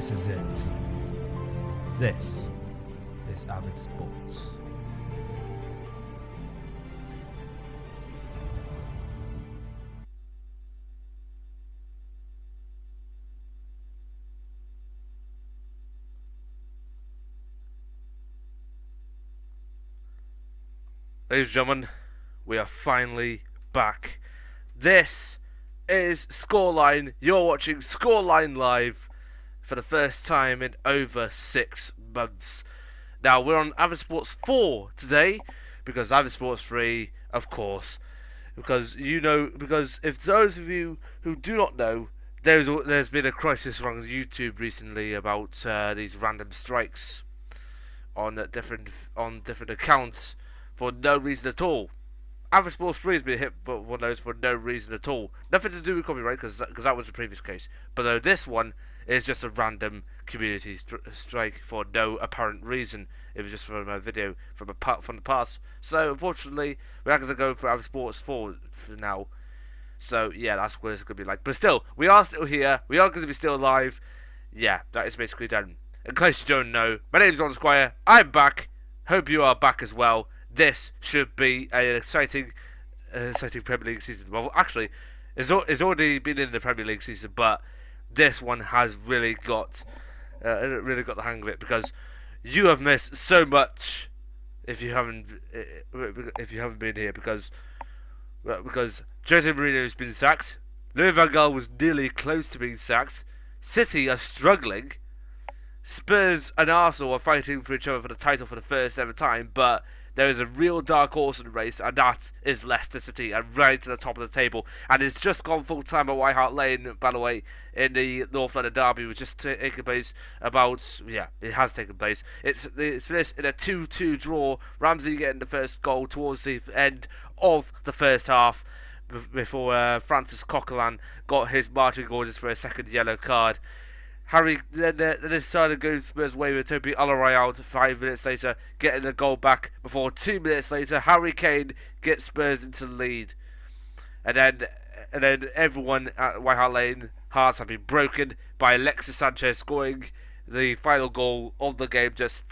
This is it. This is Avid Sports. Ladies and gentlemen, we are finally back. This is Scoreline. You're watching Scoreline live for the first time in over 6 months. Now, we're on Avid Sports 4 today, because Avid Sports 3, of course, because if those of you who do not know, there's been a crisis on YouTube recently about these random strikes on different accounts for no reason at all. Avid Sports 3 has been hit for one of those for no reason at all. Nothing to do with copyright, because that was the previous case. But though this one is just a random community strike for no apparent reason. It was just from a video from the past. So unfortunately, we're not going to go for Avid Sports 4 for now. So yeah, that's what it's going to be like. But still, we are still here. We are going to be still alive. Yeah, that is basically done. In case you don't know, my name is Ron Squire. I'm back. Hope you are back as well. This should be an exciting Premier League season. Well, actually, it's already been in the Premier League season, but this one has really got the hang of it, because you have missed so much if you haven't been here, because Jose Mourinho has been sacked. Louis van Gaal was nearly close to being sacked. City are struggling. Spurs and Arsenal are fighting for each other for the title for the first ever time, but there is a real dark horse in the race, and that is Leicester City, and right to the top of the table. And it's just gone full time at White Hart Lane, by the way, in the North London derby, which has taken place it has taken place. It's finished in a 2-2 draw. Ramsey getting the first goal towards the end of the first half, before Francis Coquelin got his marching orders for a second yellow card. Harry then decided to go Spurs' way with Toby Alderweireld 5 minutes later, getting the goal back before 2 minutes later Harry Kane gets Spurs into the lead. And then everyone at White Hart Lane hearts have been broken by Alexis Sanchez scoring the final goal of the game just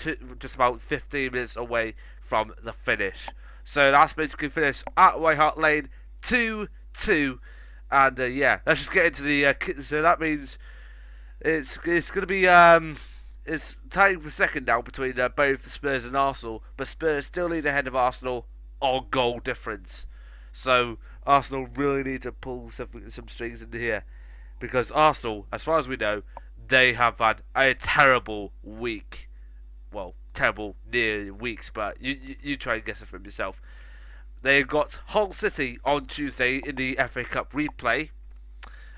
about 15 minutes away from the finish. So that's basically finished at White Hart Lane 2-2. And let's just get into the so that means it's going to be it's tying for second now between both Spurs and Arsenal, but Spurs still lead ahead of Arsenal on goal difference. So Arsenal really need to pull some strings into here, because Arsenal, as far as we know, they have had a terrible week. Well, terrible near weeks, but you try and guess it for yourself. They got Hull City on Tuesday in the FA Cup replay,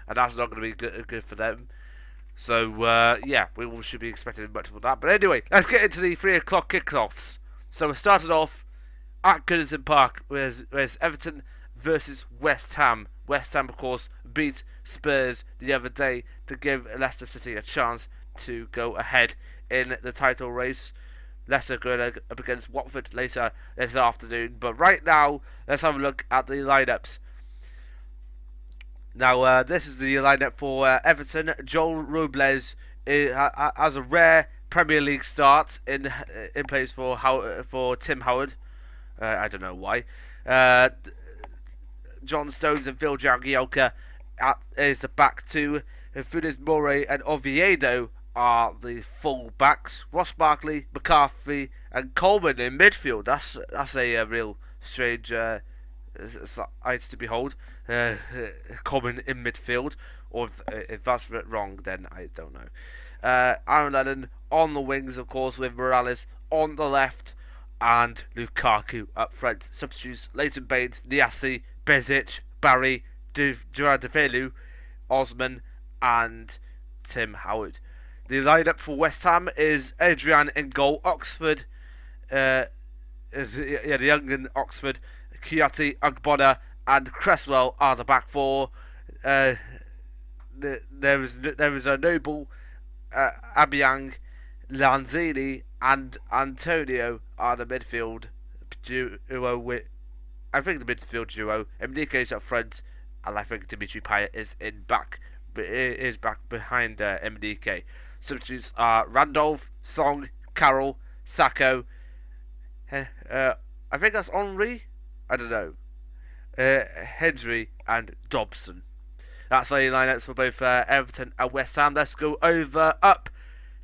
and that's not going to be good for them. So, we should be expecting much of that. But anyway, let's get into the 3 o'clock kickoffs. So we started off at Goodison Park with Everton versus West Ham. West Ham, of course, beat Spurs the other day to give Leicester City a chance to go ahead in the title race. Leicester going up against Watford later this afternoon. But right now, let's have a look at the lineups. Now, this is the lineup for Everton. Joel Robles has a rare Premier League start in place for Tim Howard. I don't know why. John Stones and Phil Jagielka is the back two. Funes Mori and Oviedo are the full backs. Ross Barkley, McCarthy, and Coleman in midfield. That's a real strange sight to behold. Coleman in midfield, or if that's wrong, then I don't know. Aaron Lennon on the wings, of course, with Morales on the left, and Lukaku up front. Substitutes: Leighton Baines, Niasse, Bezic, Barry, Gerard Develu, Osman, and Tim Howard. The lineup for West Ham is Adrian in goal, Oxford, the young Oxford, Kouyaté, Ogbonna, and Cresswell are the back four. There is a Noble, Abiang, Lanzini, and Antonio are the midfield duo. With I think the midfield duo. Mdike is up front, and I think Dimitri Payet is back behind Mdike. Substitutes are Randolph, Song, Carroll, Sacco. I think that's Henry. I don't know. Hendry and Dobson. That's our lineups for both Everton and West Ham. Let's go up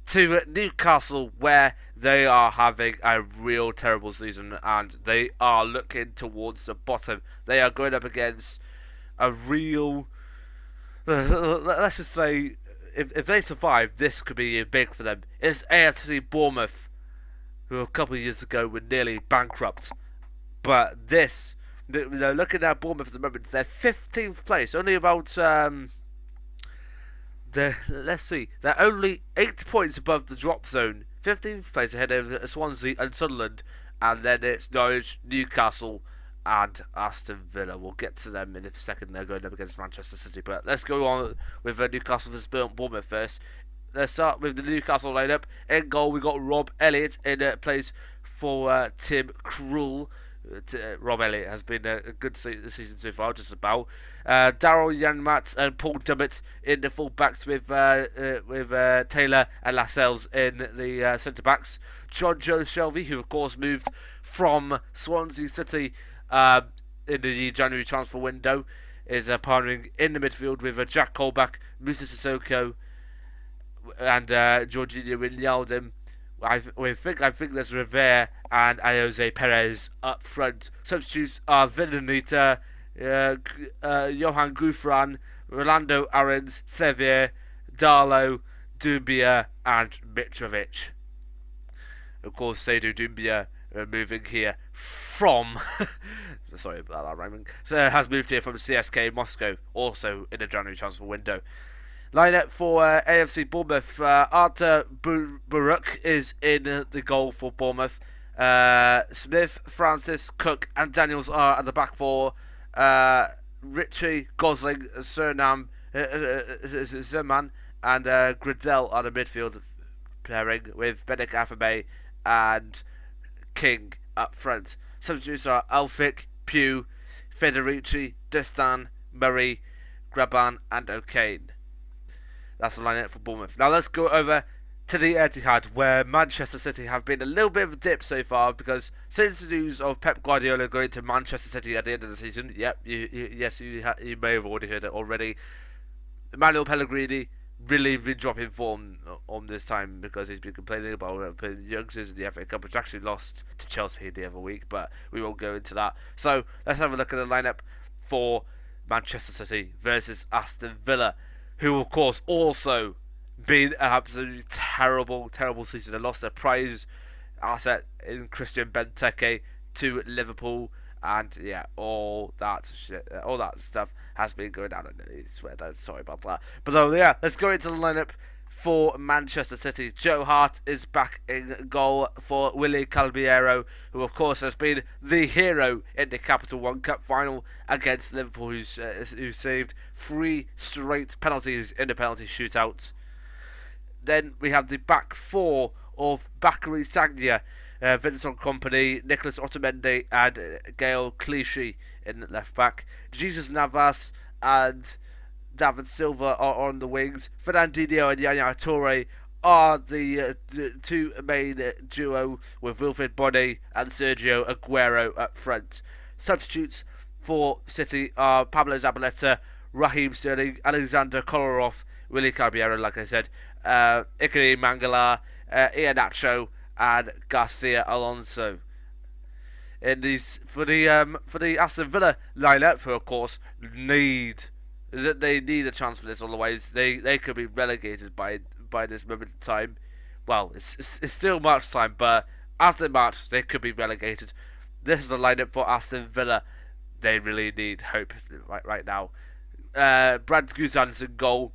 to Newcastle, where they are having a real terrible season and they are looking towards the bottom. They are going up against a real... let's just say, if they survive, this could be big for them. It's A.F.C. Bournemouth, who a couple of years ago were nearly bankrupt. But this... looking at Bournemouth at the moment, they're 15th place. Only about... let's see. They're only 8 points above the drop zone. 15th place ahead of Swansea and Sunderland. And then it's Norwich, Newcastle, and Aston Villa. We'll get to them in a second. They're going up against Manchester City. But let's go on with Newcastle versus Bournemouth first. Let's start with the Newcastle lineup. In goal, we got Rob Elliott in place for Tim Krul. Rob Elliott has been a good season so far, just about. Daryl Janmat and Paul Dummett in the full backs with Taylor and Lascelles in the centre backs. John Joe Shelby, who of course moved from Swansea City in the January transfer window, is partnering in the midfield with Jack Colback, Musa Sissoko, and Jorginho Wijnaldum. I think there's Rivera and Jose Perez up front. Substitutes are Villanita, Johan Gouffran, Rolando Aarons, Sevier, Darlow, Doumbia, and Mitrovic. Of course, Seydou Doumbia moving here from... sorry about that rhyming. So has moved here from CSK Moscow, also in the January transfer window. Lineup for AFC Bournemouth. Arthur Baruch is in the goal for Bournemouth. Smith, Francis, Cook, and Daniels are at the back four. Richie, Gosling, Surnam, Zerman, and Gradell are the midfield pairing with Benik Afabe and King up front. Substitutes are Alfic, Pugh, Federici, Destan, Murray, Graban, and O'Kane. That's the lineup for Bournemouth. Now let's go over to the Etihad, where Manchester City have been a little bit of a dip so far, because since the news of Pep Guardiola going to Manchester City at the end of the season, yep, you may have already heard it already, Emmanuel Pellegrini really been dropping form on this time, because he's been complaining about putting youngsters in the FA Cup, which actually lost to Chelsea the other week, but we won't go into that. So let's have a look at the lineup for Manchester City versus Aston Villa, who of course also been an absolutely terrible season. They lost their prize asset in Christian Benteke to Liverpool, and yeah, all that stuff has been going down. I swear that. Sorry about that. But yeah, let's go into the lineup for Manchester City. Joe Hart is back in goal for Willy Caballero, who of course has been the hero in the Capital One Cup final against Liverpool, who saved 3 straight penalties in the penalty shootout. Then we have the back four of Bakary Sagna, Vincent Kompany, Nicholas Otamendi, and Gael Clichy in left back. Jesus Navas and David Silva are on the wings. Fernandinho and Yaya Toure are the two main duo, with Wilfried Bony and Sergio Aguero up front. Substitutes for City are Pablo Zabaleta, Raheem Sterling, Alexander Kolarov, Willy Caballero, like I said, Ikari Mangala, Iheanacho, and Garcia Alonso. In these for the Aston Villa lineup, who of course need a chance for this, otherwise they could be relegated by this moment in time. Well, it's still March time, but after March they could be relegated. This is the lineup for Aston Villa. They really need hope right now. Brad Guzan's in goal.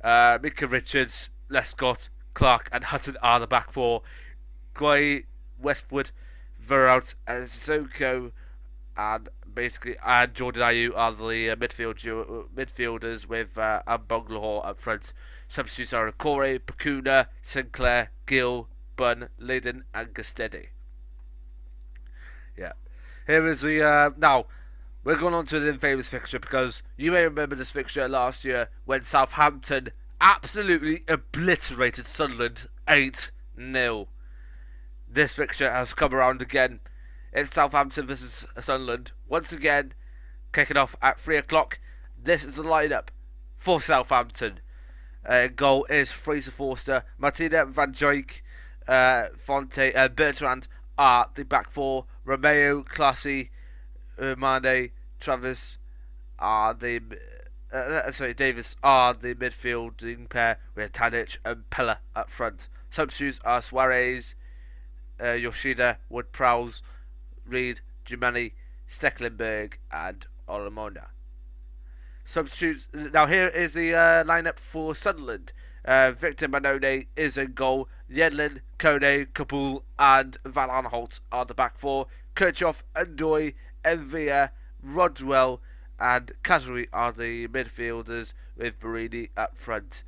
Mika Richards, Lescott, Clark, and Hutton are the back four. Guy, Westwood, Verhout, and Sissoko, and Jordan Ayew are the midfielders, with Mbonglahor up front. Substitutes are Corey, Bakuna, Sinclair, Gill, Bunn, Lydon, and Gustedi. Yeah. Here is the now. We're going on to the infamous fixture, because you may remember this fixture last year when Southampton absolutely obliterated Sunderland 8-0. This fixture has come around again. It's Southampton versus Sunderland. Once again, kicking off at 3 o'clock. This is the lineup for Southampton. Goal is Fraser Forster, Martina Van Dijk, Fonte, Bertrand are the back four. Romeo, Classy, Mane, Travis are the Davis are the midfielding pair with Tadic and Pella up front. Substitutes are Suarez, Yoshida, Wood-Prowse, Reed, Jumani, Stecklenburg, and Olamonda. Substitutes. Now here is the lineup for Sunderland. Victor Manone is in goal. Yedlin, Kone, Kabul, and Van Aanholt are the back four. Kirchhoff, Ndoye, Envia, Rodwell, and Kazri are the midfielders with Barini up front.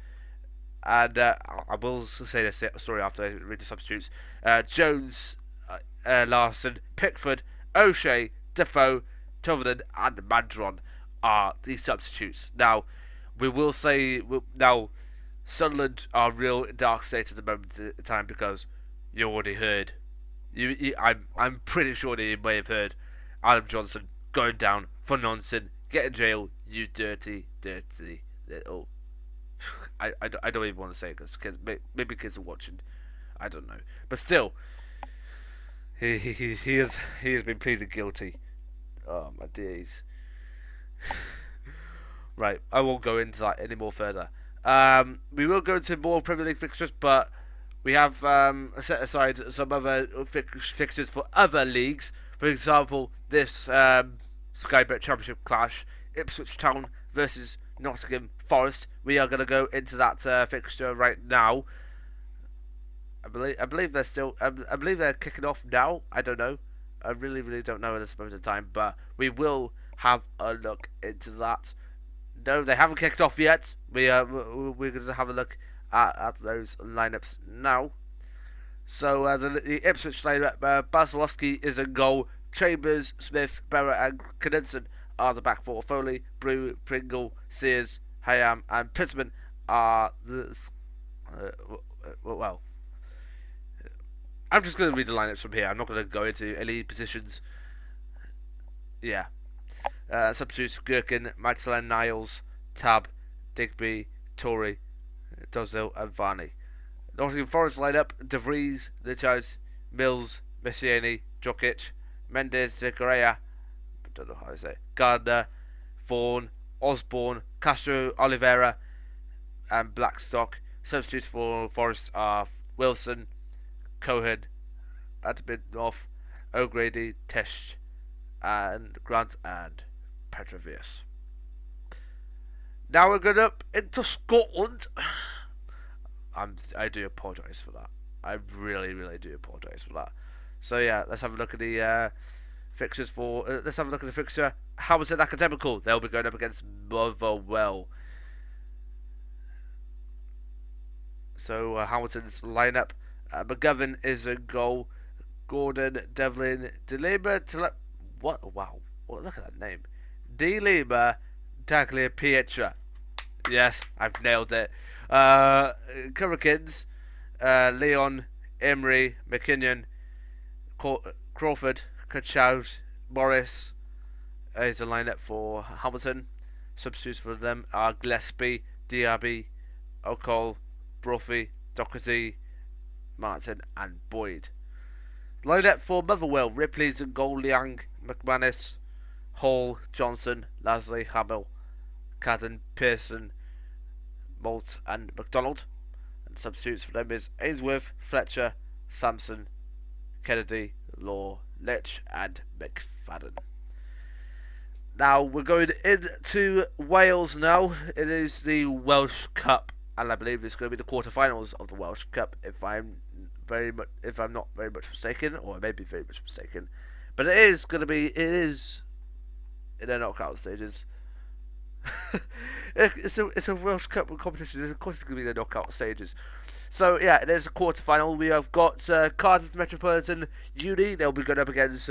And I will say this story after I read the substitutes. Jones, Larson, Pickford, O'Shea, Defoe, Toverden, and Mandron are the substitutes. Now, we will say Sunderland are real dark state at the moment in time because you already heard. I'm pretty sure that you may have heard Adam Johnson going down for nonsense, get in jail, you dirty little. I don't even want to say it because maybe kids are watching. I don't know, but still, he has been pleaded guilty. Oh my days. Right, I won't go into that any more further. We will go into more Premier League fixtures, but we have set aside some other fixtures for other leagues. For example, this SkyBET Championship clash, Ipswich Town versus Nottingham Forest. We are going to go into that fixture right now. I believe they're still. I believe they're kicking off now. I don't know. I really don't know at this moment in time, but we will have a look into that. No, they haven't kicked off yet. We're going to have a look at those lineups now. So the Ipswich lineup: Basilowski is in goal. Chambers, Smith, Berra, and Knudsen are the back four. Foley, Brew, Pringle, Sears, Hayam, and Pittman are the well. I'm just going to read the lineups from here. I'm not going to go into any positions. Yeah. Substitutes: Gherkin, Magdalene, Niles, Tab, Digby, Tory, Dozil, and Varney. Nottingham Forest lineup: De Vries, Lichaz, Mills, Messiani, Jokic, Mendes, De Correa, I don't know how to say it, Gardner, Vaughan, Osborne, Castro, Oliveira, and Blackstock. Substitutes for Forest are Wilson, Cohen, Adminoff, O'Grady, Tesh, and Grant, and Petrovius. Now we're going up into Scotland. I do apologise for that. I really do apologise for that. So yeah, let's have a look at the fixtures for. Let's have a look at the fixture. Hamilton Academical. They'll be going up against Motherwell. So Hamilton's lineup: McGovern is a goal. Gordon, Devlin, DeLima, what? Wow! Look at that name. DeLima, Taglia, Pietra. Yes, I've nailed it. Currikins, Leon, Emery, McKinnon, Crawford, Kachout, Morris is a lineup for Hamilton. Substitutes for them are Gillespie, Diaby, O'Cole, Brophy, Doherty, Martin, and Boyd. Lineup for Motherwell: Ripley's in goal, Liang, McManus, Hall, Johnson, Lasley, Hamill, Cadden, Pearson, Malt, and McDonald. And substitutes for them is Ainsworth, Fletcher, Sampson, Kennedy, Law, Litch, and McFadden. Now we're going into Wales now. It is the Welsh Cup, and I believe it's going to be the quarterfinals of the Welsh Cup, if I'm not very much mistaken, or I may be very much mistaken. But it is in the knockout stages. it's a Welsh Cup competition. Of course, it's going to be the knockout stages. So yeah, it is a quarterfinal. We have got Cardiff Metropolitan Uni. They'll be going up against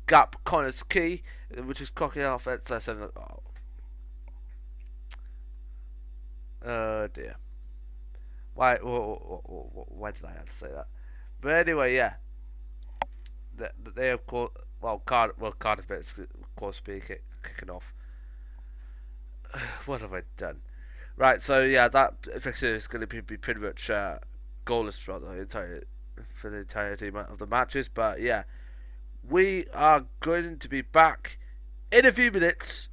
Gap Connors Key, which is clocking off at 7. Oh dear. Why? Why did I have to say that? But anyway, yeah. They of course. Cardiff of course be kicking off. What have I done? Right. So yeah, that fixture is going to be pretty much goalless throughout the entirety of the matches. But yeah, we are going to be back in a few minutes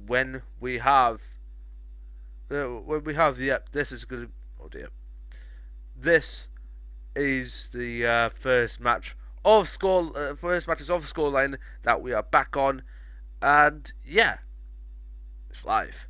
when we have this is going to. Oh dear. This is the first matches of Scoreline that we are back on, and yeah, it's live.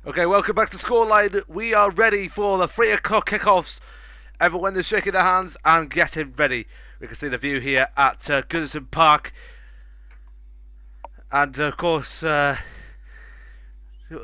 Okay, welcome back to Scoreline. We are ready for the 3 o'clock kickoffs. Everyone is shaking their hands and getting ready. We can see the view here at Goodison Park. And of course, so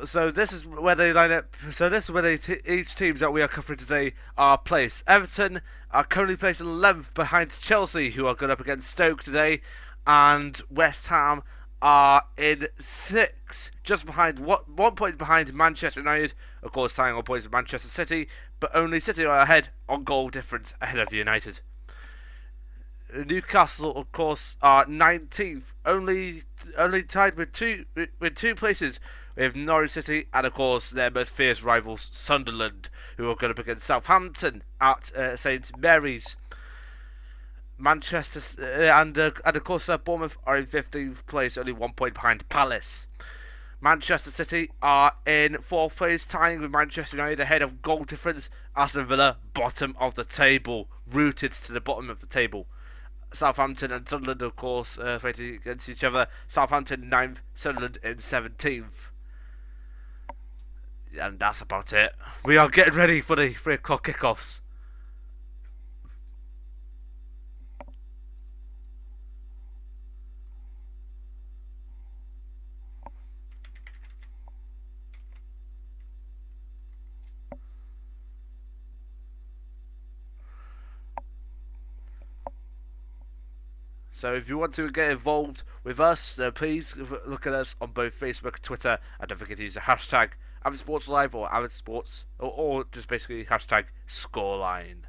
this is where they line up. So this is where each teams that we are covering today are placed. Everton are currently placed in 11th behind Chelsea, who are going up against Stoke today. And West Ham are in 6th, just behind 1 point behind Manchester United, of course tying on points with Manchester City, but only City are ahead on goal difference ahead of United. Newcastle, of course, are 19th, only tied with two places with Norwich City and, of course, their most fierce rivals Sunderland, who are going up against Southampton at St Mary's. Manchester and of course Bournemouth are in 15th place, only 1 point behind Palace. Manchester City are in 4th place, tying with Manchester United ahead of goal difference. Aston Villa, bottom of the table, rooted to the bottom of the table. Southampton and Sunderland, of course, fighting against each other. Southampton 9th, Sunderland in 17th. And that's about it. We are getting ready for the 3 o'clock kickoffs. So if you want to get involved with us, please look at us on both Facebook and Twitter, and don't forget to use the hashtag AvidSportsLive or AvidSports, or just basically hashtag Scoreline.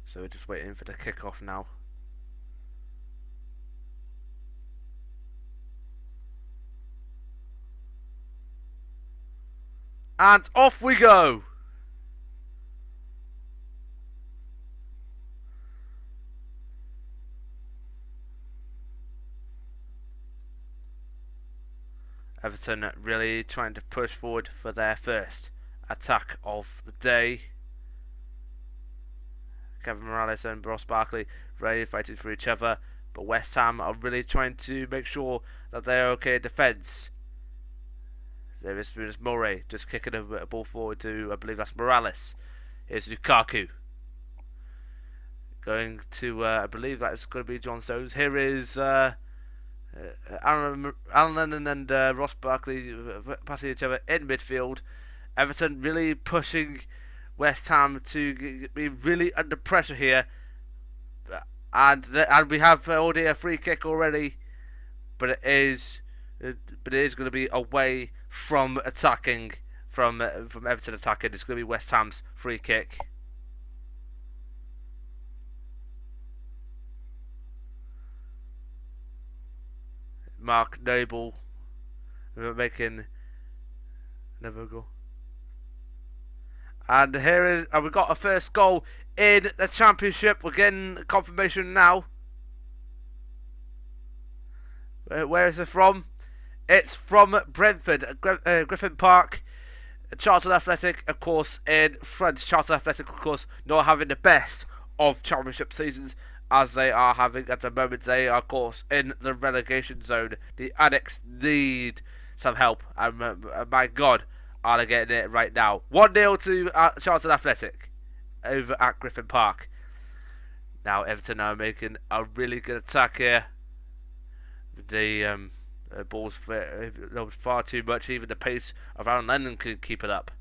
So we're just waiting for the kickoff now. And off we go! Everton really trying to push forward for their first attack of the day. Kevin Morales and Ross Barkley really fighting for each other, but West Ham are really trying to make sure that they're okay in defence. There is Murray just kicking a ball forward to, I believe that's Morales. Here's Lukaku. Going to, I believe that's going to be John Stones. Here is Alan and Ross Barkley passing each other in midfield. Everton really pushing West Ham to be really under pressure here, and we have already a free kick already, but it is going to be away from attacking, from Everton attacking. It's going to be West Ham's free kick. Mark Noble making another goal. And here is, we've got a first goal in the Championship. We're getting confirmation now. Where is it from? It's from Brentford, Griffin Park. Charlton Athletic, of course, in front. Charlton Athletic, of course, not having the best of Championship seasons, as they are having at the moment. They are, of course, in the relegation zone. The Addicts need some help, and my God, are they getting it right now. 1-0 to Charlton Athletic over at Griffin Park. Now Everton are making a really good attack here. The ball's far too much. Even the pace of Aaron Lennon can keep it up.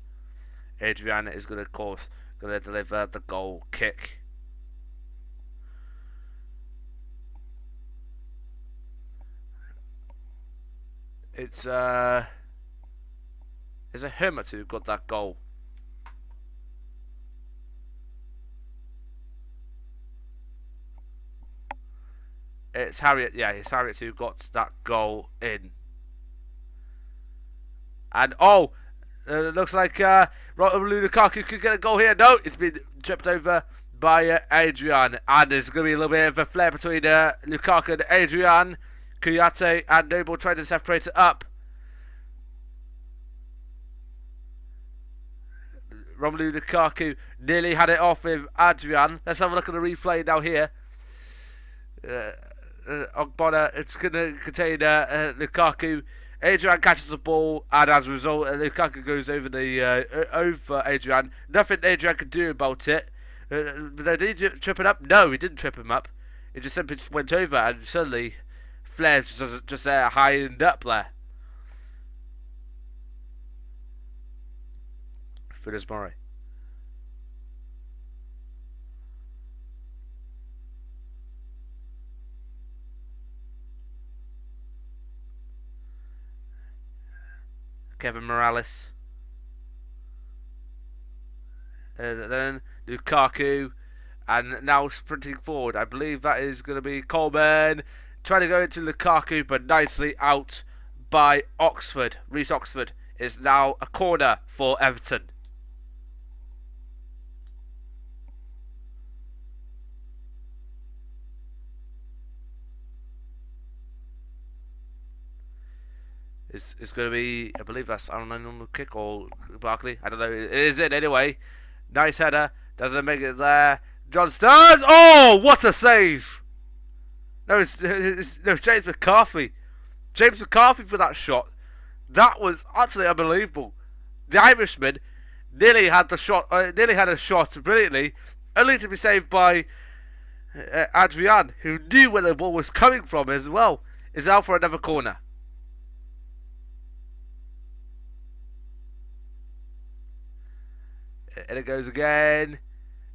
Adrian is going to, of course, deliver the goal kick. It's a Hermit who got that goal. It's Harriet. Yeah, it's Harriet who got that goal in. And it looks like Lukaku could get a goal here. No, it's been tripped over by Adrian. And there's going to be a little bit of a flare between Lukaku and Adrian. Kuyate and Noble trying to separate it up. Romelu Lukaku nearly had it off with Adrian. Let's have a look at the replay now here. Ogbonna, it's going to contain Lukaku. Adrian catches the ball, and as a result, Lukaku goes over over Adrian. Nothing Adrian could do about it. Did he trip it up? No, he didn't trip him up. It just simply just went over, and suddenly Flair's just there, high and up there. Funes Mori. Kevin Morales. And then Lukaku. And now sprinting forward. I believe that is going to be Coleman. Trying to go into Lukaku, but nicely out by Oxford. Reece Oxford is now a corner for Everton. It's going to be, I believe that's on the kick or Barkley. I don't know. It is it anyway. Nice header. Doesn't make it there. John Stones. Oh, what a save! No, it's James McCarthy. James McCarthy for that shot. That was absolutely unbelievable. The Irishman nearly had the shot. Nearly had a shot brilliantly, only to be saved by Adrian, who knew where the ball was coming from as well. Is out for another corner. And it goes again.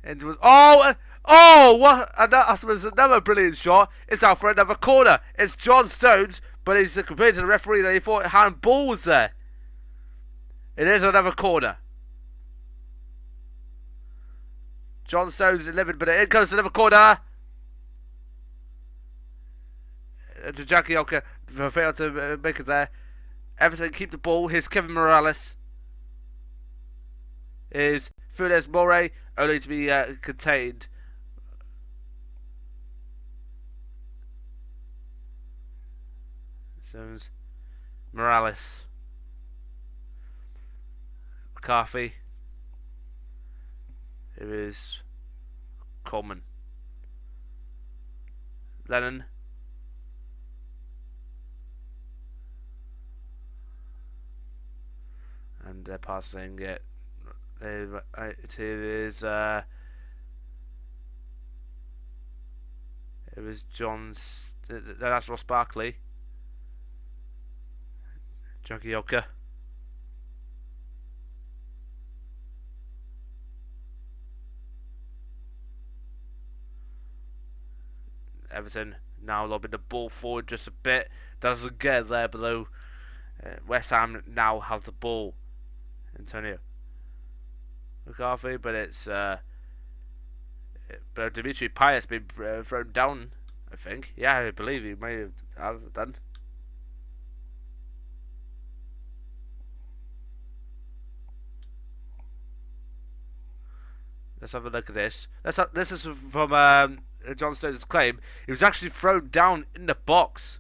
And it was what? And that was another brilliant shot. It's out for another corner. It's John Stones, but he's complaining to the referee that he thought handball was there. It is another corner. John Stones delivered, but in comes another corner. To Jackie Oka failed to make it there. Everton keep the ball. Here's Kevin Morales. Is Funes Mori, only to be contained. So Morales, McCarthy. Here is Coleman, Lennon. And they're passing it. It was John's. That's Ross Barkley. Jagielka. Everton now lobbing the ball forward just a bit. Doesn't get there below. West Ham now have the ball. Antonio McCarthy, but it's but Dimitri Payet's been thrown down, I think. Yeah, I believe he may have done. Let's have a look at this. This is from John Stones' claim. He was actually thrown down in the box.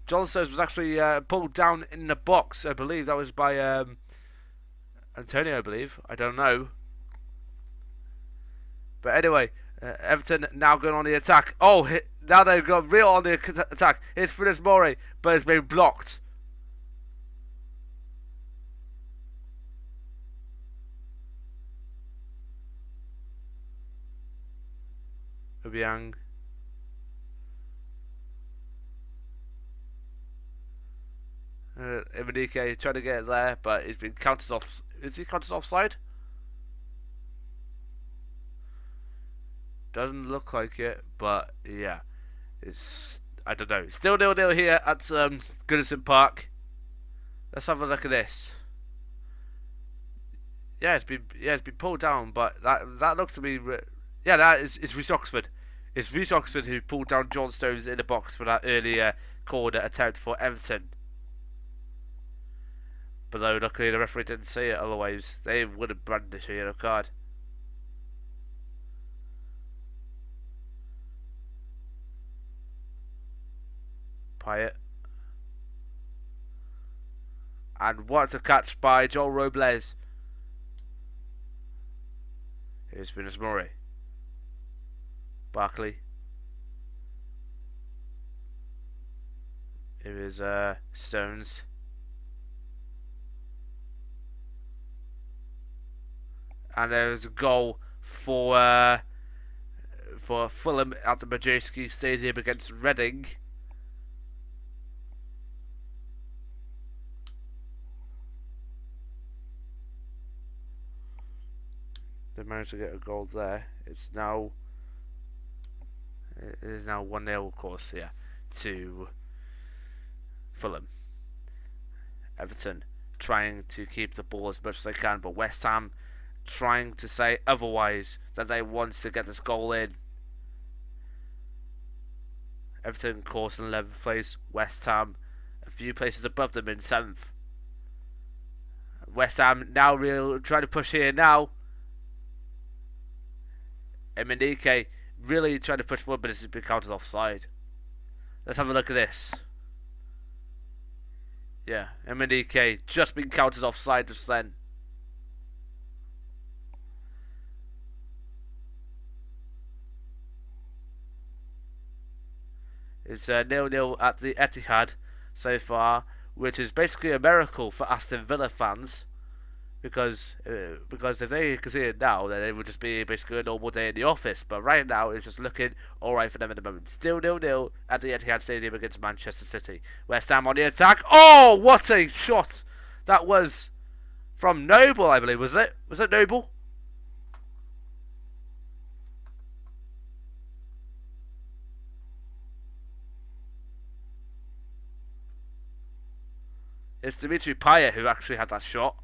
John Stones was actually pulled down in the box. I believe that was by Antonio, I believe. I don't know. But anyway, Everton now going on the attack. Oh, now they've got real on the attack. Here's Funes Mori, but it's been blocked. Obiang. Imanike trying to get it there, but he's been counted off. Is he counted offside? Doesn't look like it, but yeah, it's, I don't know. It's still 0-0 here at Goodison Park. Let's have a look at this. Yeah, it's been pulled down, but that looks to be that is Reece Oxford. It's Reece Oxford who pulled down John Stones in the box for that earlier corner attempt for Everton. But though luckily the referee didn't see it, otherwise they would have brandished a yellow card. Pyatt. And what a catch by Joel Robles. Here's Venus Murray. Barkley. Here is Stones. And there's a goal for Fulham at the Majeski Stadium against Reading. They managed to get a goal there. It is now 1-0, of course, yeah, to Fulham. Everton trying to keep the ball as much as they can, but West Ham trying to say otherwise, that they want to get this goal in. Everton, of course, in 11th place. West Ham a few places above them in 7th. West Ham now trying to push here now. Emenike really trying to push forward, but it's been counted offside. Let's have a look at this. Yeah, Emenike just been counted offside just then. It's 0-0 at the Etihad so far, which is basically a miracle for Aston Villa fans. Because if they could see it now, then it would just be basically a normal day in the office. But right now, it's just looking alright for them at the moment. Still 0-0 at the Etihad Stadium against Manchester City. West Ham on the attack. Oh, what a shot! That was from Noble, I believe, was it? Was it Noble? It's Dimitri Payet who actually had that shot.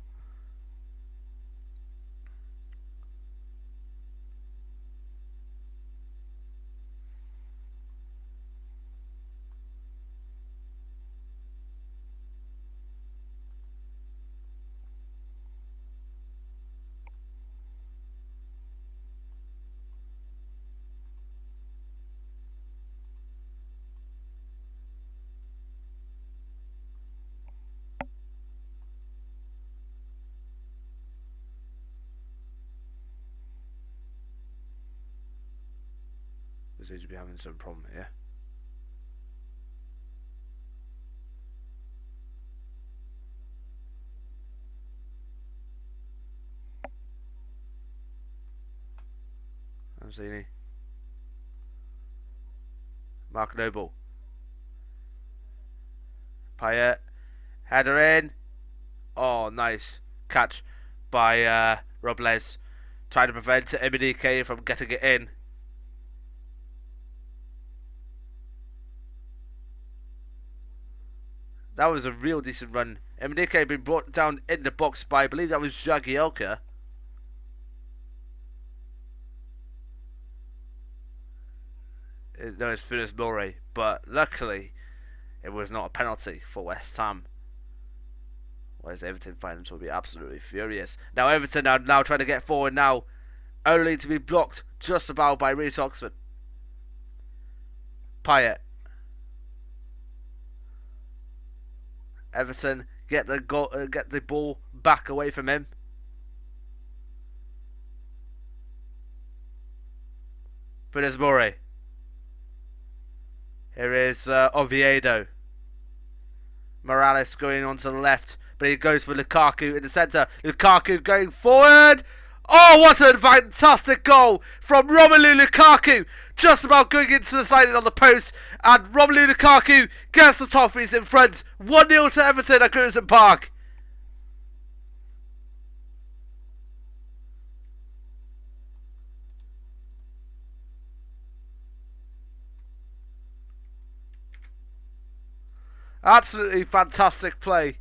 We seem to be having some problem here. Amzini. Mark Noble. Payet. Header in. Oh, nice catch by Robles. Trying to prevent Emenike from getting it in. That was a real decent run. Emenike had been brought down in the box by, I believe that was Jagielka. No, it's Venus Murray. But luckily, it was not a penalty for West Ham. Whereas Everton fans will be absolutely furious. Now Everton are now trying to get forward now. Only to be blocked just about by Reece Oxford. Payet. Everton get the ball back away from him. Venus Murray. Here is Oviedo. Morales going on to the left, but he goes for Lukaku in the centre. Lukaku going forward. Oh, what a fantastic goal from Romelu Lukaku. Just about going into the side on the post. And Romelu Lukaku gets the Toffees in front. 1-0 to Everton at Goodison Park. Absolutely fantastic play.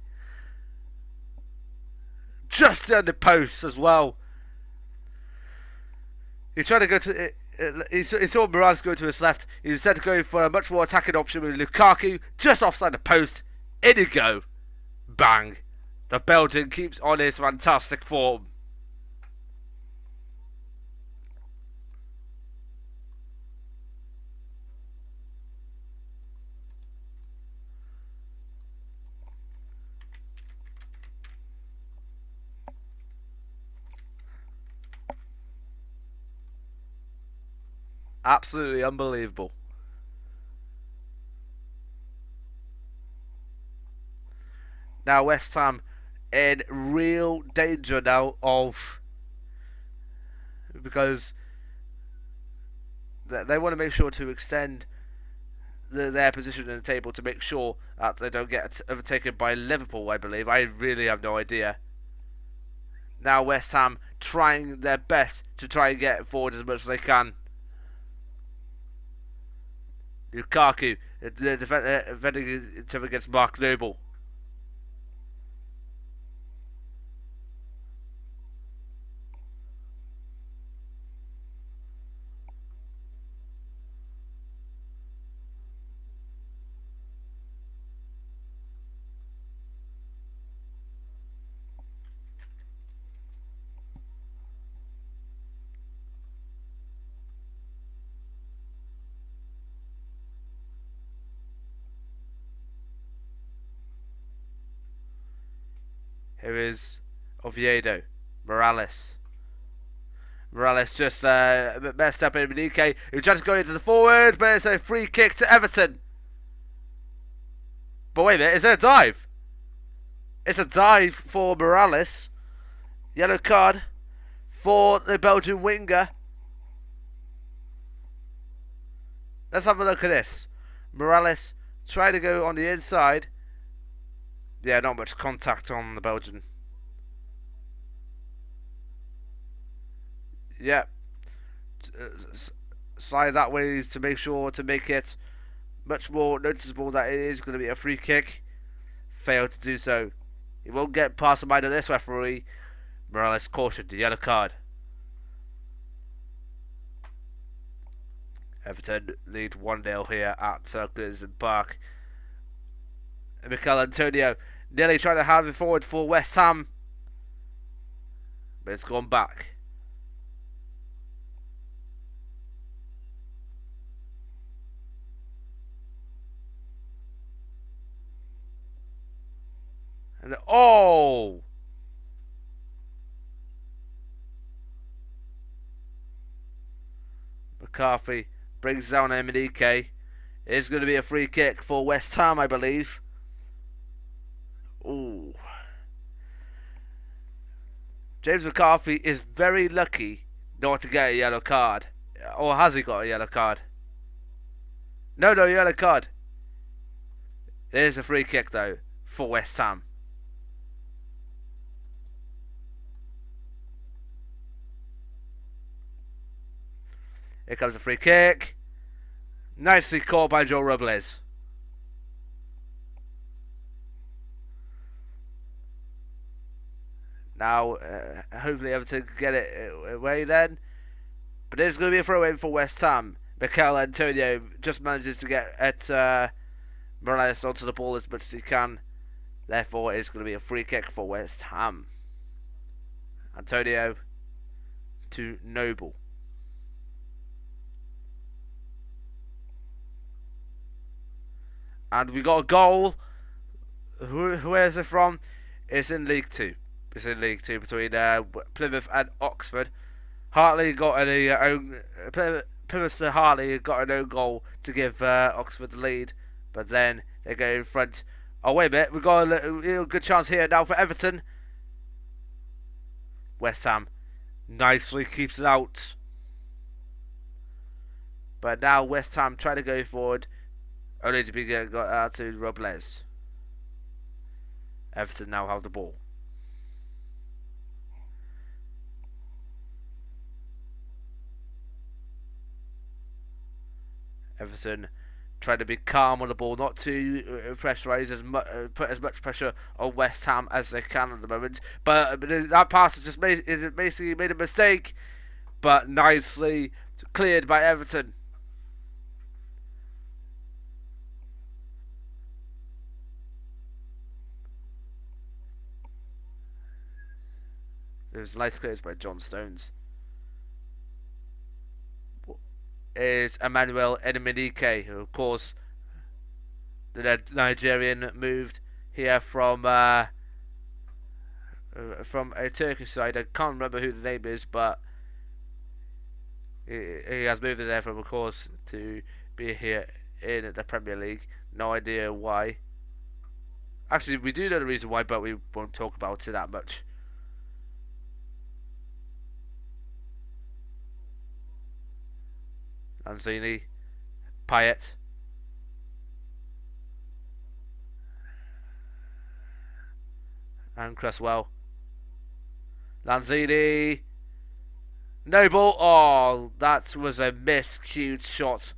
Just on the post as well. He's trying to go to he saw Morales go to his left. He instead going for a much more attacking option with Lukaku just offside the post. In he go. Bang. The Belgian keeps on his fantastic form. Absolutely unbelievable. Now West Ham in real danger now because they want to make sure to extend their position in the table to make sure that they don't get overtaken by Liverpool, I believe. I really have no idea. Now West Ham trying their best to try and get forward as much as they can. Lukaku defending each other against Mark Noble. Here is Oviedo. Morales just messed up in Benike, who tries to go into the forward, but it's a free kick to Everton. But wait a minute, is there a dive? It's a dive for Morales. Yellow card for the Belgian winger. Let's have a look at this. Morales trying to go on the inside. Yeah, not much contact on the Belgian. Yeah. Slide that way to make sure to make it much more noticeable that it is going to be a free kick. Failed to do so. He won't get past the mind of this referee. Morales cautioned, the yellow card. Everton lead 1-0 here at Sunderland Park. Mikel Antonio nearly trying to have it forward for West Ham, but it's gone back. And oh! McCarthy brings down Emenike. It's going to be a free kick for West Ham, I believe. Ooh. James McCarthy is very lucky not to get a yellow card. Or has he got a yellow card? No, yellow card. It is a free kick, though, for West Ham. Here comes a free kick. Nicely caught by Joe Robles. Now, hopefully Everton can get it away then. But it is going to be a throw-in for West Ham. Mikel Antonio just manages to get at Morales onto the ball as much as he can. Therefore, it is going to be a free kick for West Ham. Antonio to Noble. And we got a goal. Where is it from? It's in League 2. It's in League 2 between Plymouth and Oxford. Hartley got Plymouth to Hartley got an own goal to give Oxford the lead, but then they go in front. Oh wait a minute, we've got a good chance here now for Everton. West Ham nicely keeps it out, but now West Ham trying to go forward, only to be got out to Robles. Everton now have the ball. Everton trying to be calm on the ball, not to pressurise put as much pressure on West Ham as they can at the moment. But that pass just basically made a mistake. But nicely Cleared by Everton. It was nice clearance by John Stones. Is Emmanuel Eneminike, who of course the Nigerian moved here from a Turkish side. I can't remember who the name is, but he has moved there from, of course, to be here in the Premier League. No idea why. Actually, we do know the reason why, but we won't talk about it that much. Lanzini, Payet, and Cresswell. Lanzini, no ball. Oh, that was a miscued shot.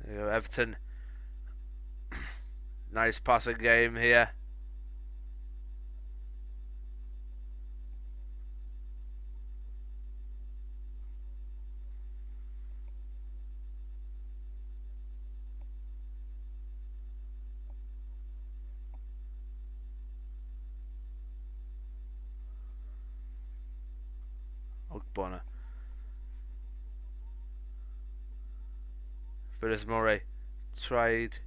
Everton. Nice passing game here. Bonner. Phyllis Murray tried.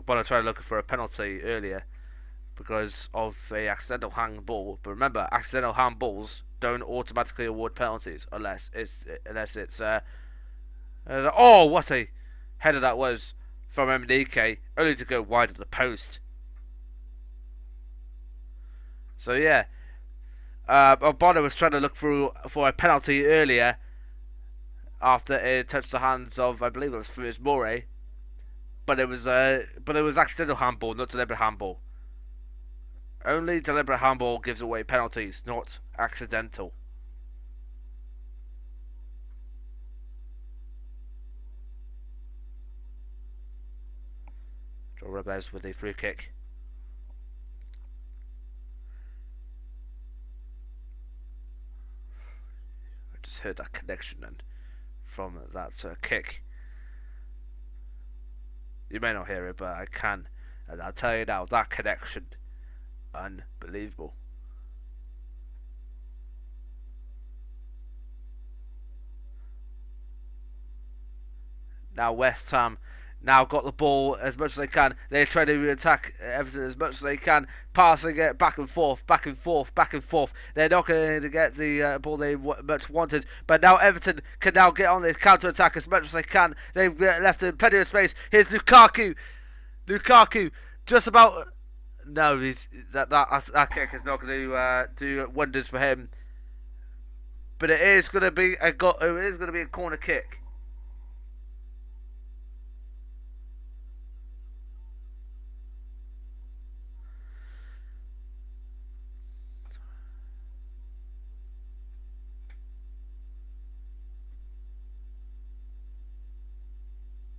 Bonner tried looking for a penalty earlier because of a accidental handball. But remember, accidental handballs don't automatically award penalties unless it's oh, what a header that was from MDK, only to go wide of the post. So yeah, Bonner was trying to look for a penalty earlier after it touched the hands of, I believe it was Phyllis Murray, but it was accidental handball, not deliberate handball. Only deliberate handball gives away penalties, not accidental. Joe Rebez with a free kick. I just heard that connection and from that kick. You may not hear it, but I can, and I'll tell you now, that connection, unbelievable. Now West Ham now got the ball as much as they can. They're trying to attack Everton as much as they can, passing it back and forth, back and forth, back and forth. They're not going to get the ball they much wanted, but now Everton can now get on this counter-attack as much as they can. They've left them plenty of space. Here's Lukaku. Lukaku, just about. No, that kick is not going to do wonders for him. But it is going to be a corner kick.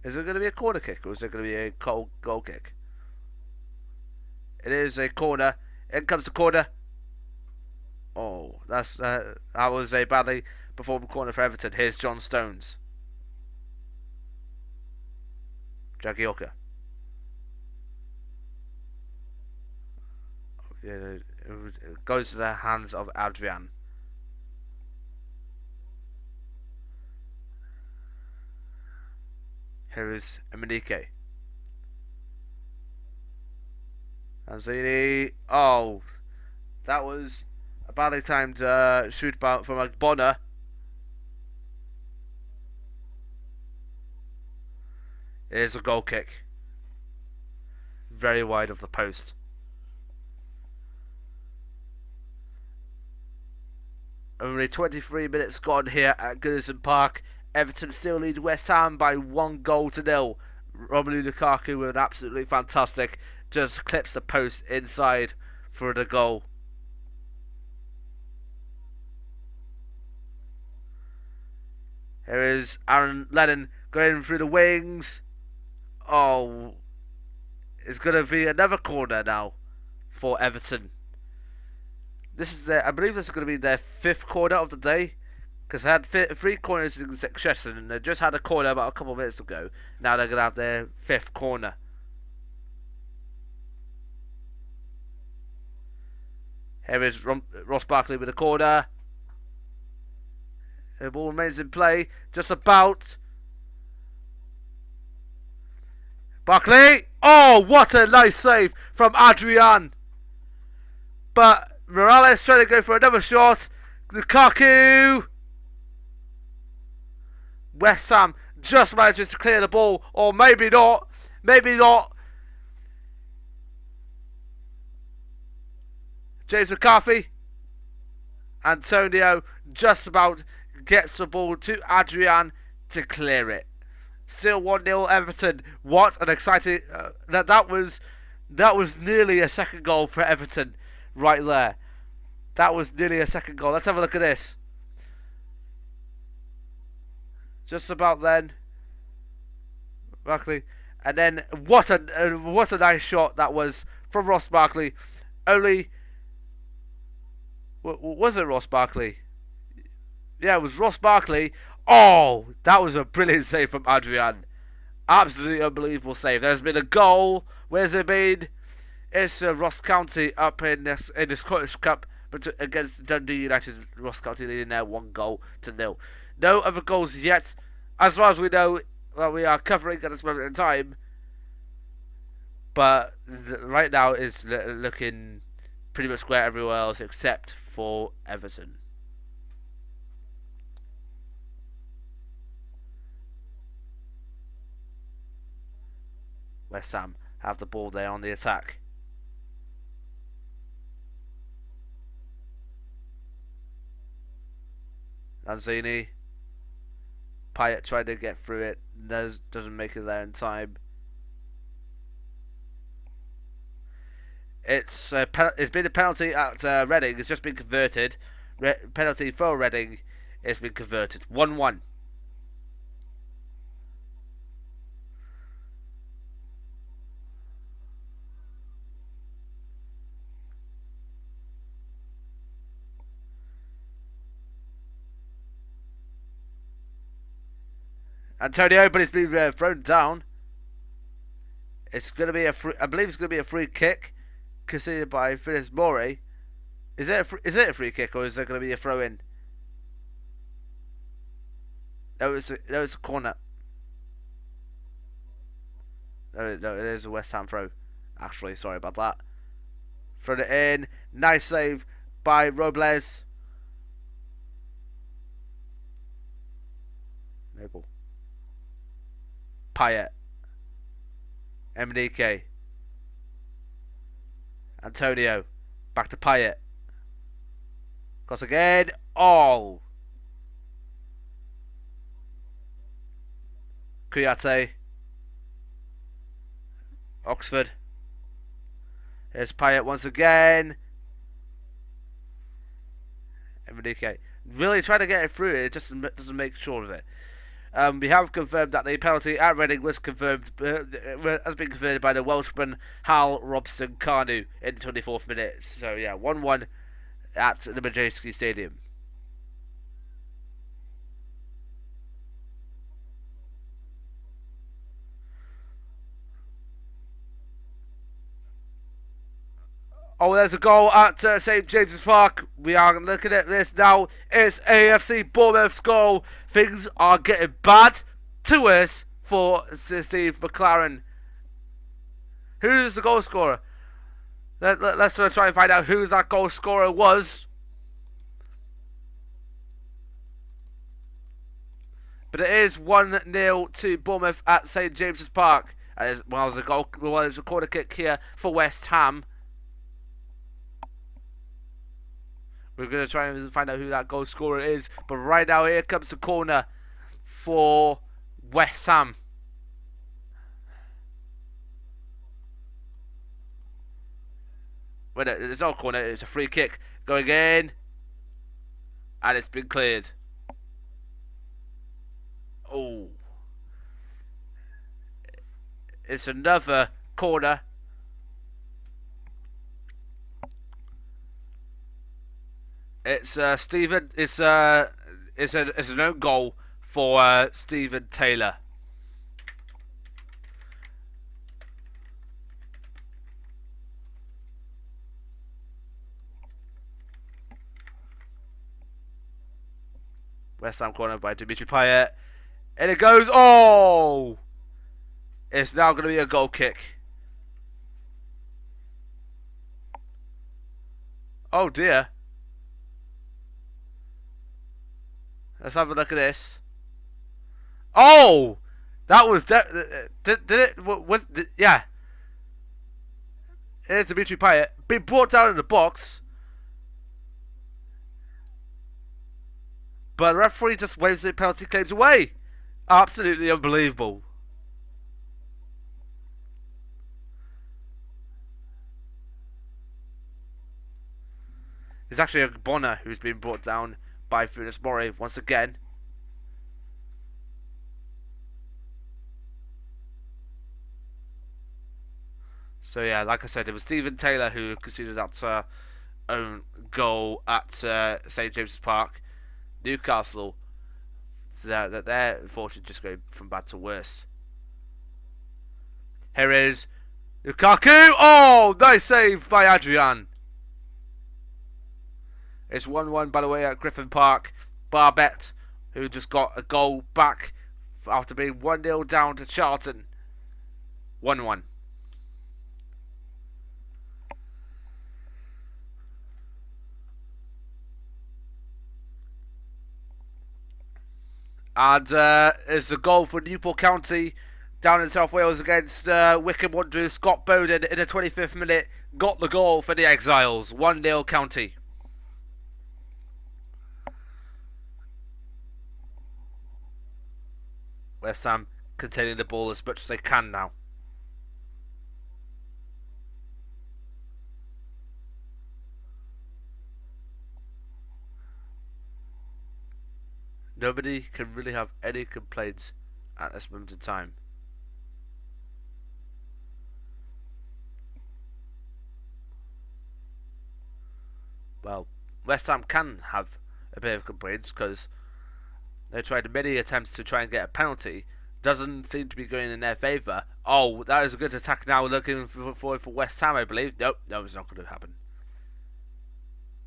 Is it going to be a corner kick or is it going to be a goal kick? It is a corner. In comes the corner. Oh, that was a badly performed corner for Everton. Here's John Stones. Jagielka. It goes to the hands of Adrian. Here is Emenike. Lanzini. Oh, that was a badly timed shoot from Bonner. It is a goal kick. Very wide of the post. Only 23 minutes gone here at Goodison Park. Everton still lead West Ham by 1-0. Romelu Lukaku with an absolutely fantastic, just clips the post inside for the goal. Here is Aaron Lennon going through the wings. Oh, it's going to be another corner now for Everton. This is I believe this is going to be their 5th corner of the day, because they had 3 corners in succession and they just had a corner about a couple of minutes ago. Now they're going to have their 5th corner. Here is Ross Barkley with a corner. The ball remains in play, just about. Barkley! Oh, what a nice save from Adrian! But Morales trying to go for another shot. Lukaku! West Ham just manages to clear the ball, or maybe not. Maybe not. James McCarthy. Antonio just about gets the ball to Adrian to clear it. Still 1-0 Everton. What an exciting... that was nearly a second goal for Everton right there. That was nearly a second goal. Let's have a look at this. Just about then. Barkley. And then what a nice shot that was from Ross Barkley. Only... Was it Ross Barkley? Yeah, it was Ross Barkley. Oh, that was a brilliant save from Adrian. Absolutely unbelievable save. There's been a goal. Where's it been? It's Ross County up in the Scottish Cup, but against Dundee United. Ross County leading there 1-0. No other goals yet, as far as we know. Well, we are covering at this moment in time. But right now it's looking pretty much square everywhere else except for Everton. West Ham have the ball there on the attack. Lanzini. Payet tried to get through it. Doesn't make it there in time. It's been a penalty at Reading. It's just been converted. Penalty for Reading. It's been converted. 1-1. Antonio, but it's been thrown down. It's going to be I believe it's going to be a free kick, conceded by Phyllis Morey. Is it a free kick, or is there going to be a throw in? No, it's a corner. No, it is a West Ham throw. Actually, sorry about that. Thrown it in. Nice save by Robles. Noble. Payet. MDK. Antonio. Back to Payet. Cross again. Oh. Kouyaté. Oxford. Here's Payet once again. MDK. Really trying to get it through. It just doesn't make sure of it. We have confirmed that the penalty at Reading was confirmed, has been confirmed by the Welshman Hal Robson-Kanu in the 24th minute. So yeah, 1-1 at the Majeski Stadium. Oh, there's a goal at St James's Park. We are looking at this now. It's A.F.C. Bournemouth's goal. Things are getting bad to us for Steve McLaren. Who's the goal scorer? Let's try and find out who that goal scorer was. But it is 1-0 to Bournemouth at St James's Park. As well as a goal, well, there's a corner kick here for West Ham. We're going to try and find out who that goal scorer is. But right now, here comes the corner for West Ham. Well, it's not a corner, it's a free kick. Going in. And it's been cleared. Oh. It's another corner. It's Stephen. It's an own goal for Stephen Taylor. West Ham corner by Dimitri Payet, and it goes. Oh! It's now going to be a goal kick. Oh dear. Let's have a look at this. Oh, that was did it was yeah. Here's Dimitri Payet being brought down in the box, but the referee just waves the penalty claims away. Absolutely unbelievable. It's actually a Bonner who's been brought down by Funes Mori once again. So yeah, like I said, it was Stephen Taylor who conceded that own goal at St James's Park. Newcastle, they're unfortunately just going from bad to worse. Here is Lukaku. Oh, nice save by Adrian. It's 1-1 by the way at Griffin Park. Barbet, who just got a goal back after being 1-0 down to Charlton. 1-1. And it's a goal for Newport County down in South Wales against Wycombe Wanderers. Scott Bowden in the 25th minute got the goal for the Exiles. 1-0 County. West Ham containing the ball as much as they can now. Nobody can really have any complaints at this moment in time. Well, West Ham can have a bit of complaints because they tried many attempts to try and get a penalty. Doesn't seem to be going in their favour. Oh, that is a good attack now looking for West Ham, I believe. Nope, no, it's not going to happen.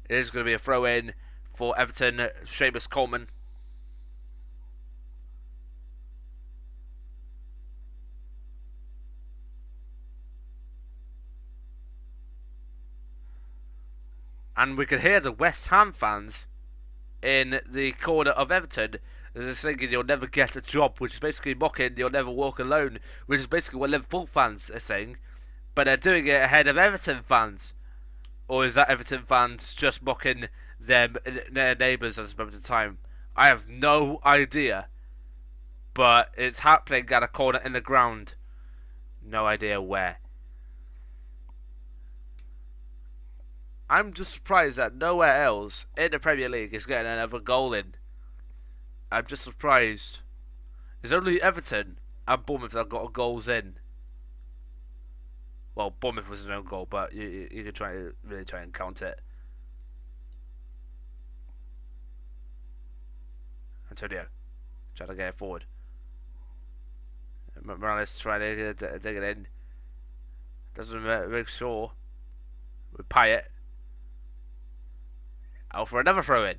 It is going to be a throw-in for Everton, Seamus Coleman. And we can hear the West Ham fans in the corner of Everton they're thinking you'll never get a job, which is basically mocking you'll never walk alone, which is basically what Liverpool fans are saying, but they're doing it ahead of Everton fans. Or is that Everton fans just mocking their neighbours at this moment in time? I have no idea, but it's happening at a corner in the ground. No idea where. I'm just surprised that nowhere else in the Premier League is getting another goal in. I'm just surprised. There's only Everton and Bournemouth that got goals in. Well, Bournemouth was an own goal, but you could really try and count it. Antonio trying to get it forward. Morales trying to dig it in. Doesn't make sure. With Payet. Out for another throw in.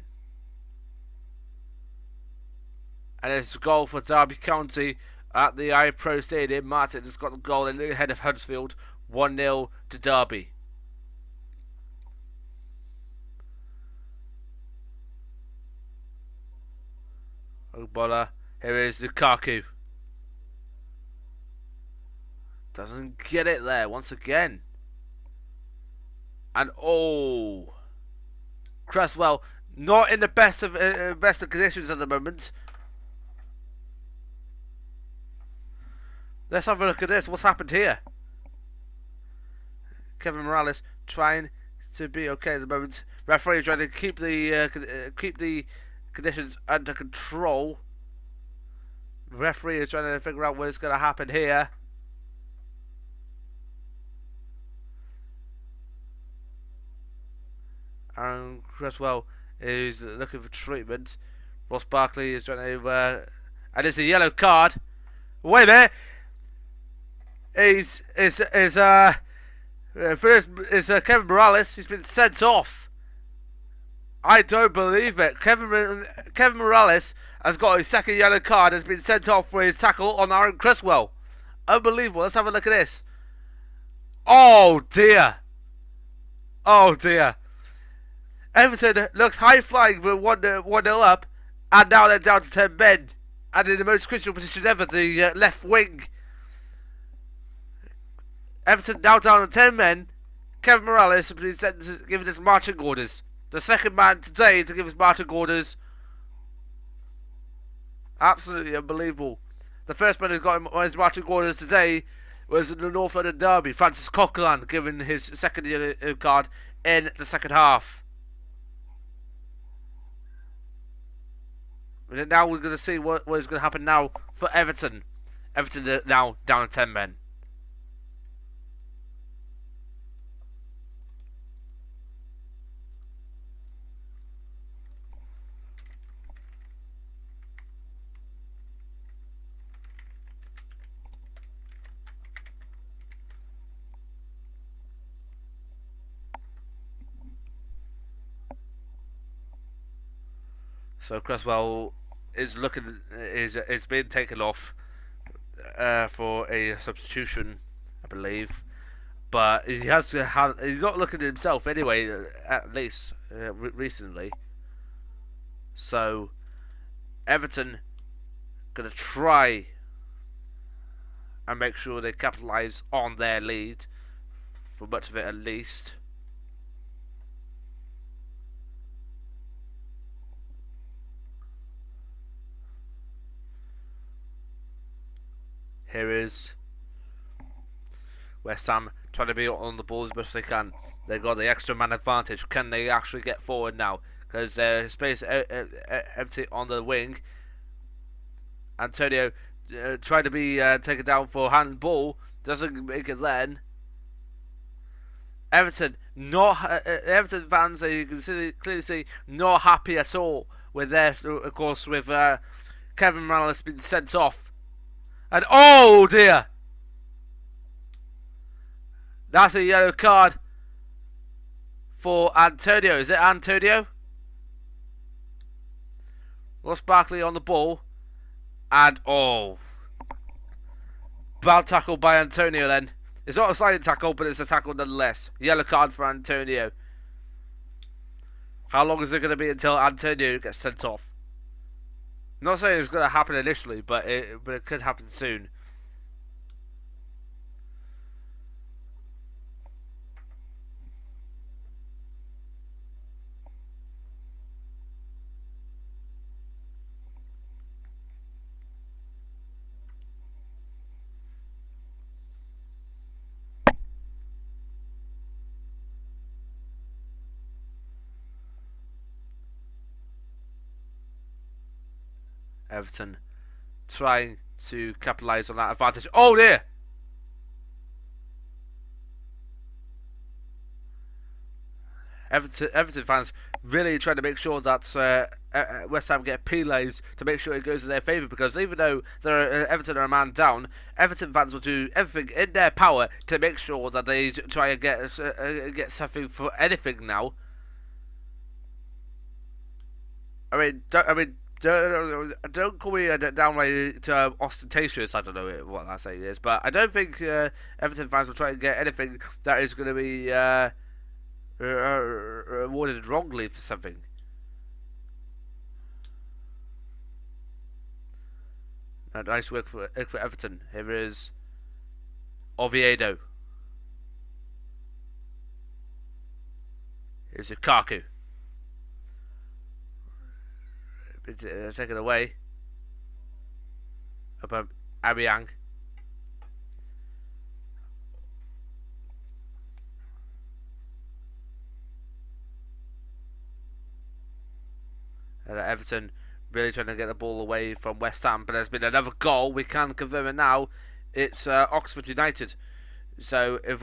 And it's a goal for Derby County at the iPro Stadium. Martin has got the goal in ahead of Huddersfield. 1-0 to Derby. Ogbola. Here is Lukaku. Doesn't get it there once again. And oh, Cresswell not in the best of conditions at the moment. Let's have a look at this. What's happened here? Kevin Morales trying to be okay at the moment. Referee trying to keep the conditions under control. Referee is trying to figure out what's going to happen here. And Cresswell is looking for treatment. Ross Barkley is trying to, and it's a yellow card. Wait a minute. First is Kevin Morales, who's been sent off. I don't believe it. Kevin Morales has got his second yellow card and has been sent off for his tackle on Aaron Cresswell. Unbelievable. Let's have a look at this. Oh dear. Oh dear. Everton looks high flying but 1-0 up, and now they're down to 10 men. And in the most crucial position ever, the left wing. Everton now down to 10 men. Kevin Morales has been given his marching orders. The second man today to give his marching orders. Absolutely unbelievable. The first man who got his marching orders today was in the North London derby. Francis Coquelin given his second yellow card in the second half. And now we're going to see what is going to happen now for Everton. Everton are now down to 10 men. So Cresswell is being taken off for a substitution, I believe, but he has to have. He's not looking at himself anyway, at least recently. So Everton gonna try and make sure they capitalise on their lead, for much of it at least. Here is West Ham trying to be on the ball as much as they can. They've got the extra man advantage. Can they actually get forward now? Because there's space empty on the wing. Antonio trying to be taken down for handball. Doesn't make it then. Everton Everton fans, you can clearly see, not happy at all with this. Of course, with Kevin Morales being sent off. And oh dear! That's a yellow card for Antonio. Is it Antonio? Ross Barkley on the ball. And oh. Bad tackle by Antonio then. It's not a sliding tackle, but it's a tackle nonetheless. Yellow card for Antonio. How long is it going to be until Antonio gets sent off? Not saying it's going to happen initially, but it could happen soon. Everton trying to capitalise on that advantage. Oh dear! Everton fans really trying to make sure that West Ham get penalised to make sure it goes in their favour, because even though Everton are a man down, Everton fans will do everything in their power to make sure that they try and get something for anything now. Don't call me downright ostentatious. I don't know what that saying is, but I don't think Everton fans will try and get anything that is going to be awarded wrongly for something. Nice work for Everton. Here is Oviedo. Here's Lukaku. taken away. Upon Abiang. Everton really trying to get the ball away from West Ham, but there's been another goal. We can confirm it now. It's Oxford United. So if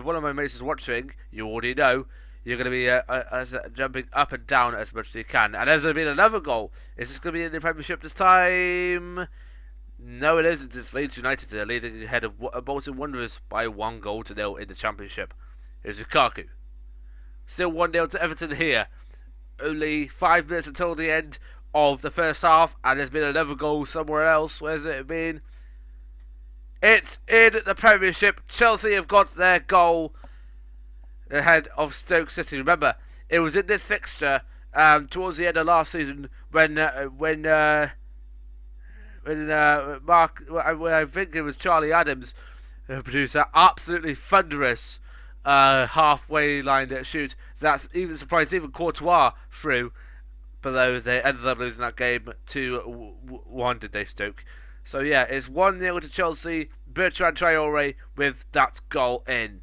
one of my mates is watching, you already know you're going to be jumping up and down as much as you can. And there's been another goal. Is this going to be in the Premiership this time? No, it isn't. It's Leeds United. They're leading ahead of Bolton Wanderers by 1-0 in the Championship. Here's Lukaku. Still 1-0 to Everton here. Only 5 minutes until the end of the first half, and there's been another goal somewhere else. Where's it been? It's in the Premiership. Chelsea have got their goal ahead of Stoke City. Remember, it was in this fixture towards the end of last season when I think it was Charlie Adams who produced that absolutely thunderous halfway line shoot. That's even surprised even Courtois through, but they ended up losing that game 2-1, did they, Stoke? So yeah, it's 1-0 to Chelsea. Bertrand Traore with that goal in.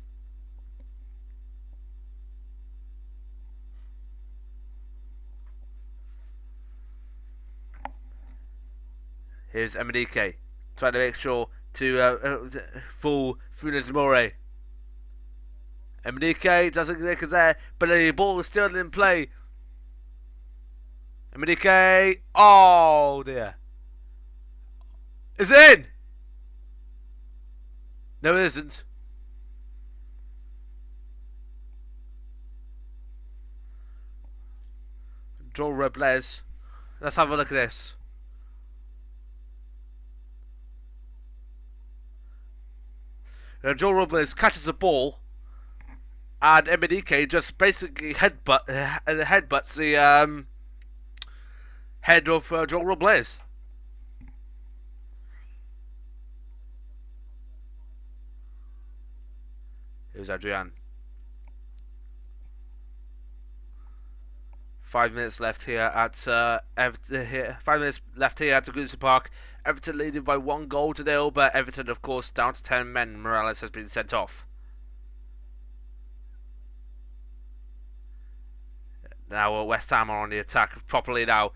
Here's Emenike trying to make sure to fool Funes Mori. Emenike doesn't get it there, but the ball is still in play. Emenike, oh dear. It's in! No, it isn't. Joel Robles. Let's have a look at this. Joel Robles catches the ball, and Emenike just basically headbutts the head of Joel Robles. Here's Adrian. 5 minutes left here at Everton. 5 minutes left here at Goodison Park. Everton leading by 1-0, but Everton, of course, down to 10 men. Morales has been sent off. Now West Ham are on the attack properly now.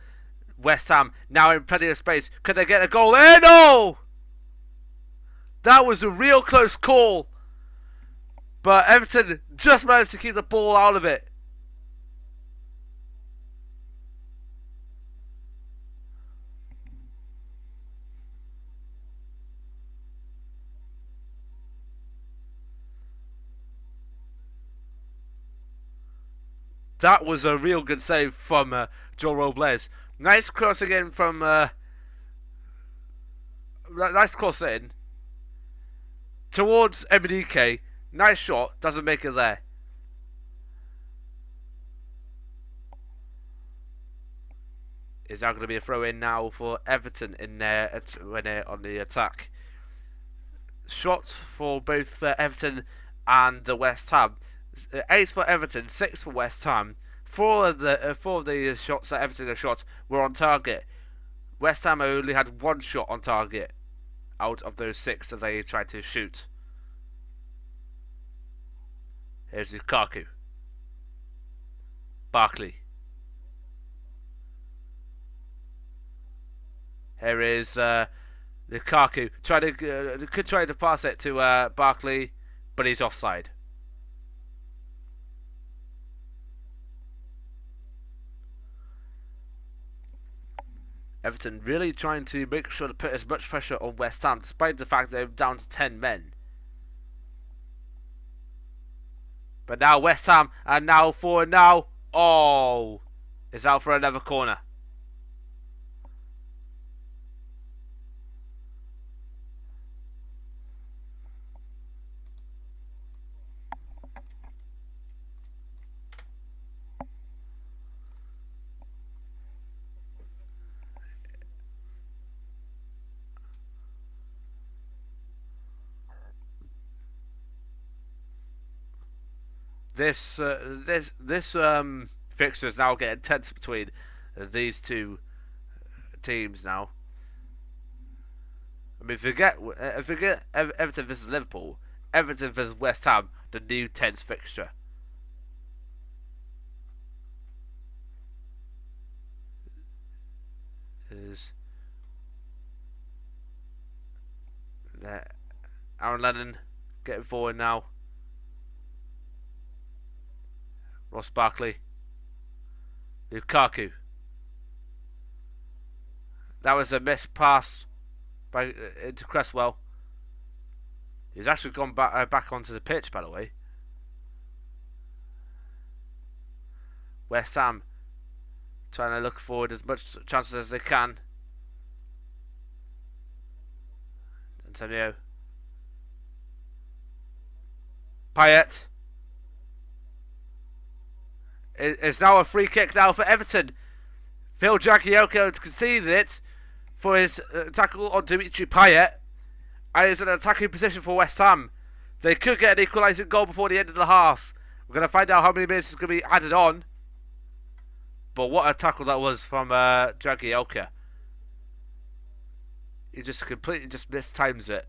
West Ham now in plenty of space. Could they get a goal in? No! That was a real close call. But Everton just managed to keep the ball out of it. That was a real good save from Joel Robles. Nice cross again from... nice cross in. Towards Emenike. Nice shot. Doesn't make it there. Is now going to be a throw in now for Everton in there when they're on the attack. Shots for both Everton and West Ham. 8 for Everton, 6 for West Ham. Four of the shots that Everton have shot were on target. West Ham only had 1 shot on target out of those 6 that they tried to shoot. Here's Lukaku. Barkley. Here is Lukaku. Could try to pass it to Barkley, but he's offside. Everton really trying to make sure to put as much pressure on West Ham, despite the fact they're down to 10 men. But now West Ham, and now forward now. Oh, it's out for another corner. This fixture is now getting tense between these two teams now. I mean, forget Everton versus Liverpool, Everton versus West Ham, the new tense fixture. Is there Aaron Lennon getting forward now? Ross Barkley, Lukaku. That was a missed pass by into Cresswell. He's actually gone back onto the pitch, by the way. West Ham trying to look forward as much chances as they can. Antonio. Payet. It's now a free kick now for Everton. Phil Jagielka conceded it for his tackle on Dimitri Payet. And it's an attacking position for West Ham. They could get an equalising goal before the end of the half. We're going to find out how many minutes is going to be added on. But what a tackle that was from Jagielka. He just completely mistimes it.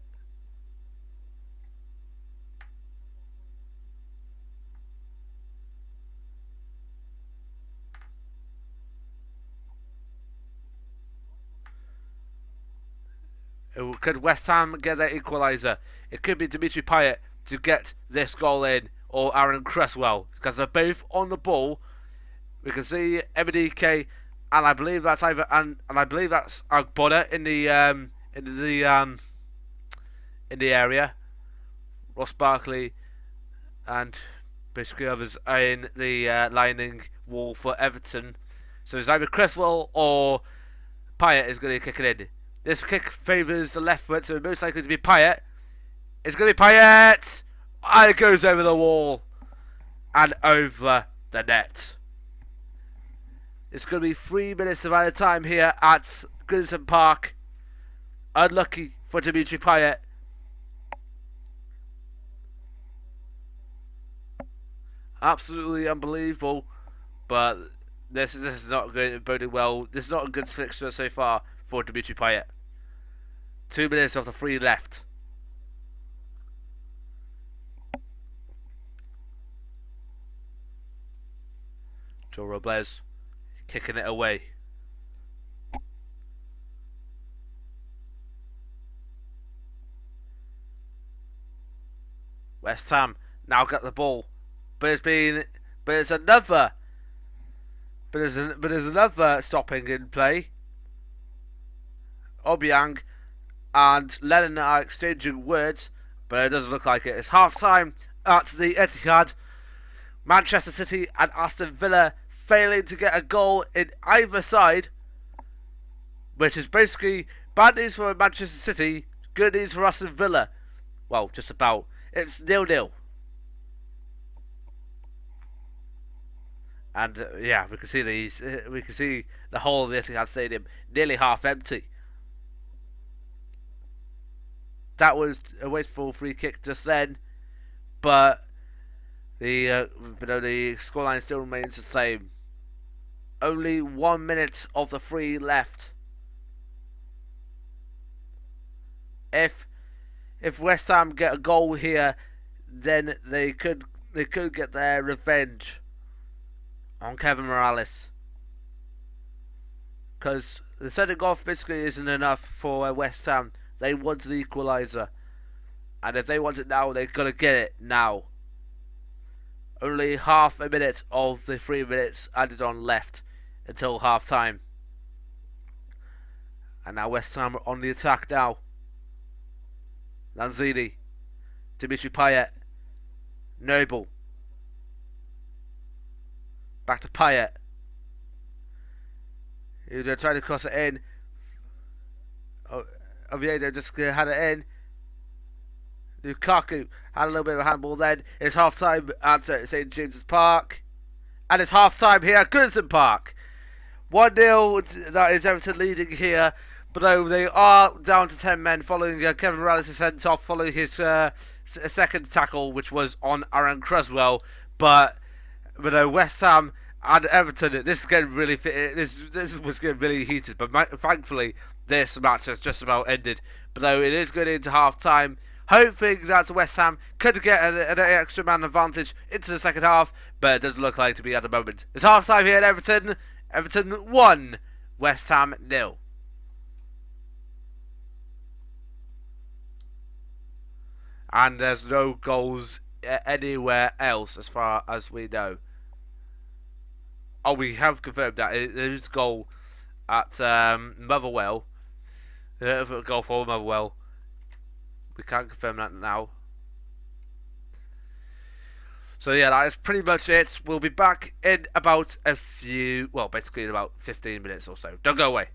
Could West Ham get their equaliser? It could be Dimitri Payet to get this goal in, or Aaron Cresswell, because they're both on the ball. We can see MDK, and I believe that's Agbona in the area. Ross Barkley and basically others are in the lining wall for Everton. So it's either Cresswell or Payet is going to kick it in. This kick favours the left foot, so it's most likely to be Payet. It's going to be Payet! And it goes over the wall and over the net. It's going to be 3 minutes of added time here at Goodison Park. Unlucky for Dimitri Payet. Absolutely unbelievable, but this is not going to bode well. This is not a good fixture so far for Dimitri Payet. 2 minutes of the 3 left. Joe Robles kicking it away. West Ham now got the ball, but there's another stopping in play. Obiang and Lennon are exchanging words, but it doesn't look like it. It's half time at the Etihad. Manchester City and Aston Villa failing to get a goal in either side, which is basically bad news for Manchester City, good news for Aston Villa. Well, just about. It's 0-0. And yeah, we can see the whole of the Etihad Stadium nearly half empty. That was a wasteful free kick just then, but the scoreline still remains the same. Only 1 minute of the 3 left. If West Ham get a goal here, then they could get their revenge on Kevin Morales, because the setting off basically isn't enough for West Ham. They want the equaliser, and if they want it now, they're gonna get it now. Only half a minute of the 3 minutes added on left until half time, and now West Ham are on the attack now. Lanzini, Dimitri Payet, Noble, back to Payet. They're trying to cross it in. Oviedo just had it in. Lukaku had a little bit of a handball then. It's half time at St James's Park. And it's half time here at Goodison Park. 1-0, that is Everton leading here. But they are down to 10 men following Kevin Morales' sent off following his second tackle, which was on Aaron Cresswell. But West Ham And Everton, this is getting really this was getting really heated, but thankfully this match has just about ended. But though it is going into half time, hoping that West Ham could get an extra man advantage into the second half, but it doesn't look like to be at the moment. It's half time here at Everton. Everton 1, West Ham 0. And there's no goals anywhere else as far as we know. Oh, we have confirmed that there is a goal at Motherwell. A goal for Motherwell. We can't confirm that now. So yeah, that is pretty much it. We'll be back in about basically in about 15 minutes or so. Don't go away.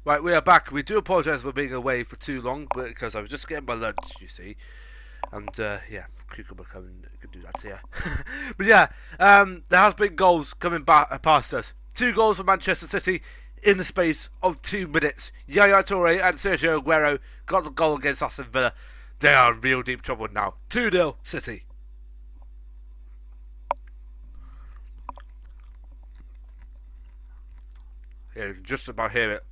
Right, we are back. We do apologise for being away for too long, because I was just getting my lunch, you see. And, yeah, Cucumber can do that here. But yeah, there has been goals coming back past us. 2 goals for Manchester City in the space of 2 minutes. Yaya Toure and Sergio Aguero got the goal against Aston Villa. They are in real deep trouble now. 2-0 City. Yeah, you can just about hear it.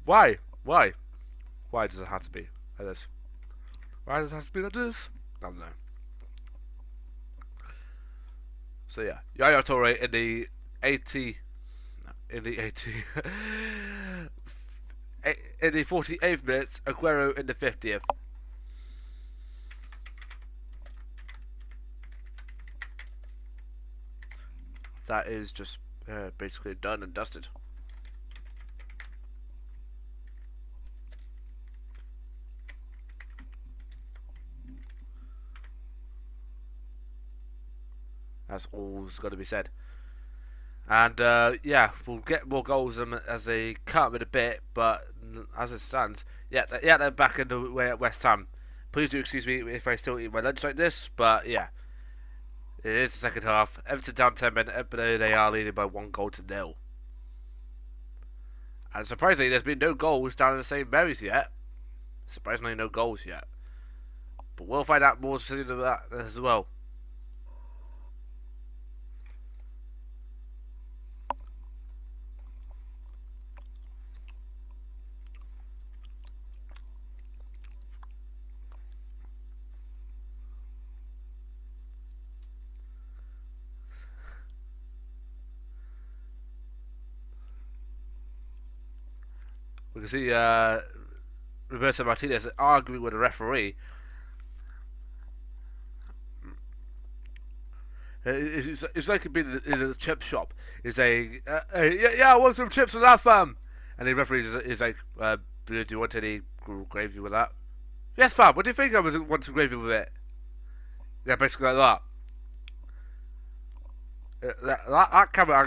Why? Why? Why does it have to be like this? Why does it have to be like this? I don't know. So yeah, Yaya Toure in the 48th minute, Aguero in the 50th. That is just basically done and dusted. That's all's got to be said. And yeah, we'll get more goals as they come in a bit, but as it stands, yeah, they're back in the way at West Ham. Please do excuse me if I still eat my lunch like this, but yeah, it is the second half. Everton down 10 men, but they are leading by 1-0. And surprisingly, there's been no goals down in the St. Mary's yet. Surprisingly, no goals yet. But we'll find out more soon about that as well. We can see Roberto Martinez arguing with a referee. It's like being in a chip shop. He's saying, yeah, I want some chips with that, fam. And the referee is like, do you want any gravy with that? Yes, fam. What do you think I want some gravy with it? Yeah, basically like that. That camera,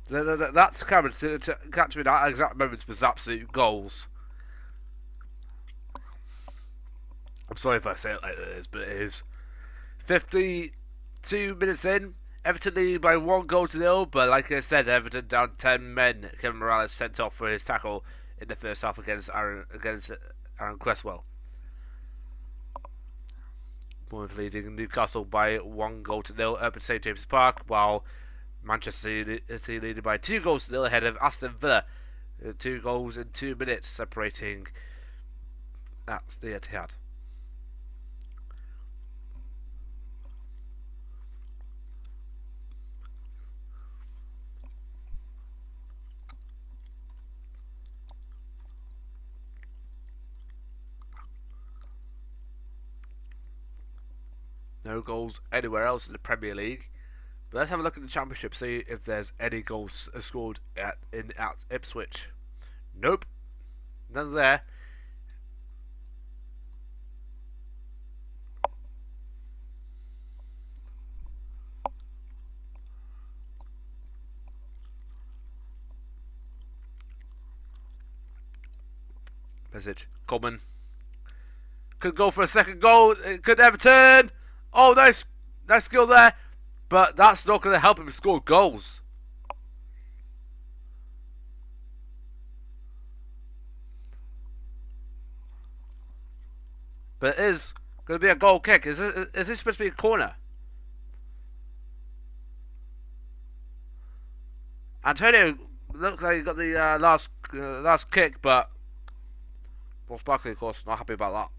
that's camera to catch me in that exact moment was absolute goals. I'm sorry if I say it like this, but it is. 52 minutes in, Everton leading by 1-0, but like I said, Everton down 10 men. Kevin Morales sent off for his tackle in the first half against Aaron Cresswell. Bournemouth leading Newcastle by 1-0 up at St James's Park, while Manchester City leading by 2-0 ahead of Aston Villa. 2 goals in 2 minutes separating. That's the Etihad. No goals anywhere else in the Premier League. But let's have a look at the Championship, see if there's any goals scored at Ipswich. Nope. None there. Message. Coleman. Could go for a second goal. Could Everton. Oh, nice skill there. But that's not going to help him score goals. But it is going to be a goal kick. Is this supposed to be a corner? Antonio looks like he got the last kick, but Ross Barkley, of course, not happy about that.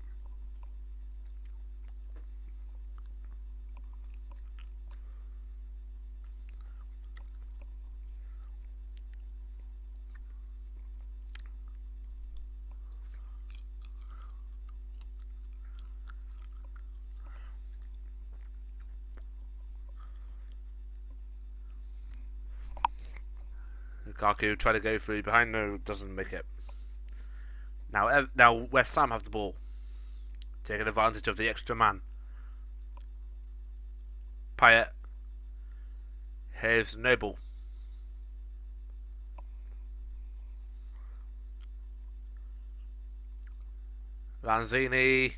Lukaku trying to go through behind, no, doesn't make it. Now West Ham have the ball, taking advantage of the extra man. Payet Here's Noble. Lanzini.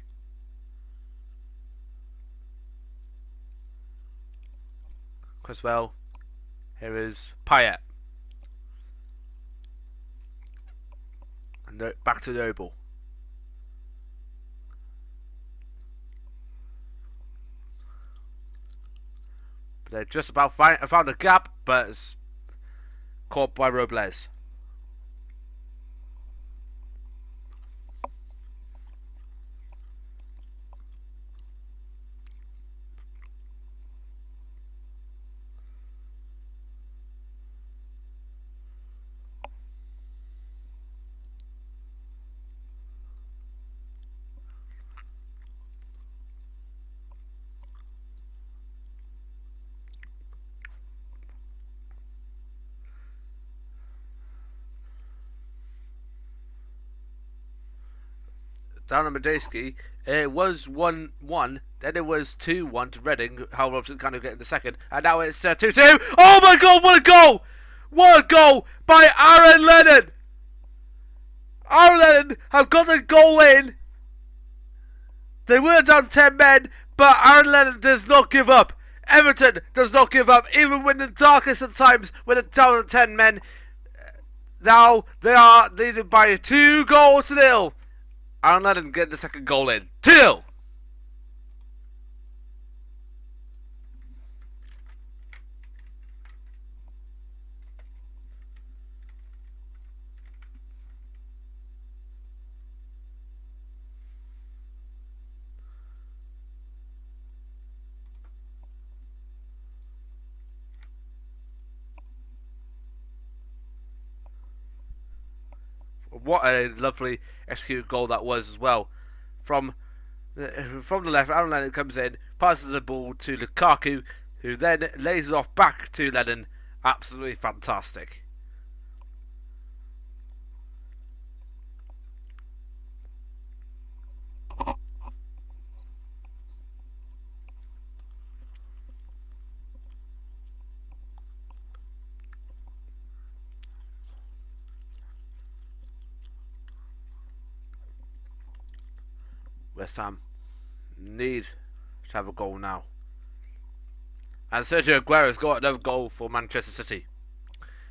Criswell. Here is Payet. And back to Noble. They just about found a gap, but it's caught by Robles. Down on Medeski, it was 1-1, then it was 2-1 to Reading, Hal Robson kind of getting the second, and now it's 2-2. Oh my god, what a goal! What a goal by Aaron Lennon! Aaron Lennon have got a goal in. They were down to 10 men, but Aaron Lennon does not give up. Everton does not give up, even when the darkest of times, when they're down to 10 men. Now they are leading by 2 goals to 0. Aaron Lennon getting the second goal in. 2-0. What a lovely executed goal that was as well. From the left, Aaron Lennon comes in, passes the ball to Lukaku, who then lays it off back to Lennon. Absolutely fantastic. West Ham need to have a goal now. And Sergio Aguero's got another goal for Manchester City.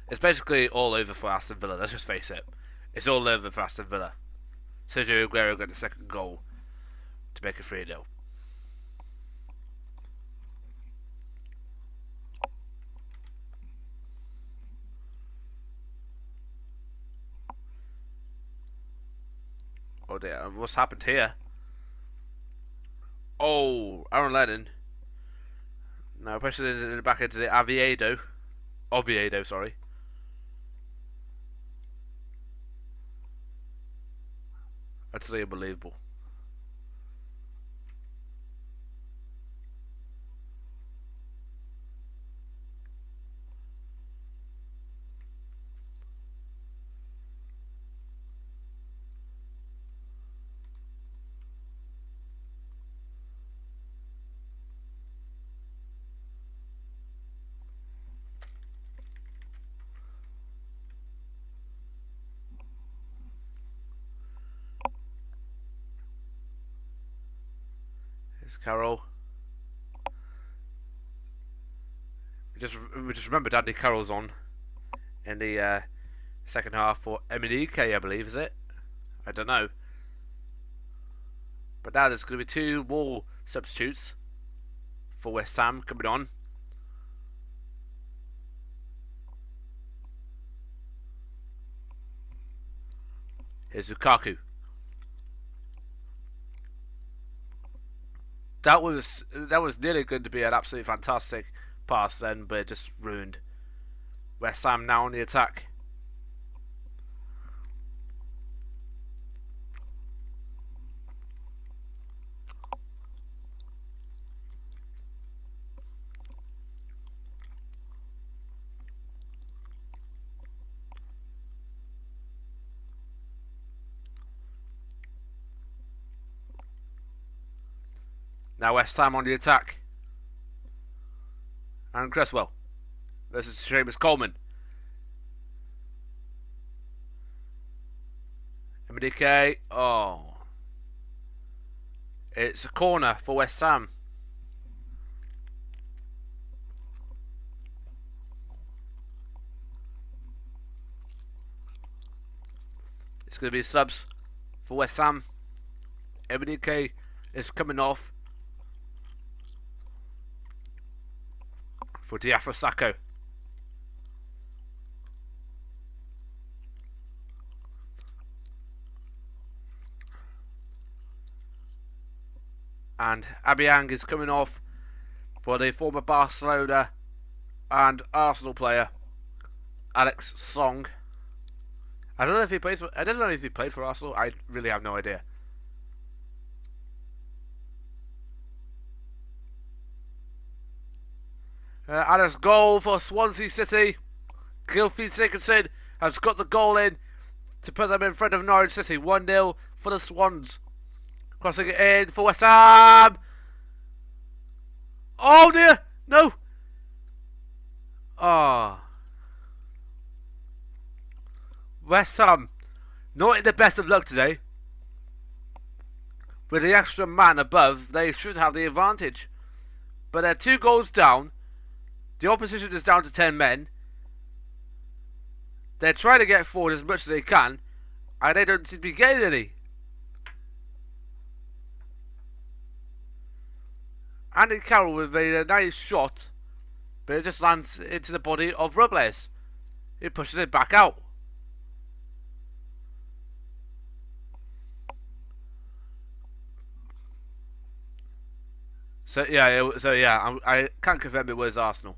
It's basically all over for Aston Villa, let's just face it. It's all over for Aston Villa. Sergio Aguero got the second goal to make it 3-0. Oh dear, what's happened here? Oh, Aaron Lennon. Now pushes it back into the Oviedo, sorry. That's unbelievable. Carroll. We just remembered Andy Carroll's on in the second half for Emenike, I believe, is it? I don't know. But now there's going to be 2 more substitutes for West Ham coming on. Here's Lukaku. That was nearly going to be an absolutely fantastic pass then, but it just ruined. West Ham now on the attack. Now West Ham on the attack. And Cresswell. versus Seamus Coleman. MDK. Oh. It's a corner for West Ham. It's going to be subs for West Ham. MDK is coming off for Diafra. And Abiang is coming off for the former Barcelona and Arsenal player Alex Song. I don't know if he plays for, I don't know if he played for Arsenal. I really have no idea. And a goal for Swansea City. Gylfi Sigurdsson has got the goal in to put them in front of Norwich City. 1-0 for the Swans. Crossing it in for West Ham. Oh dear! No! Ah. Oh. West Ham, not in the best of luck today. With the extra man above, they should have the advantage. But they're 2 goals down. The opposition is down to 10 men. They're trying to get forward as much as they can, and they don't seem to be getting any. Andy Carroll with a nice shot, but it just lands into the body of Robles. He pushes it back out. So yeah, I can't confirm it was Arsenal.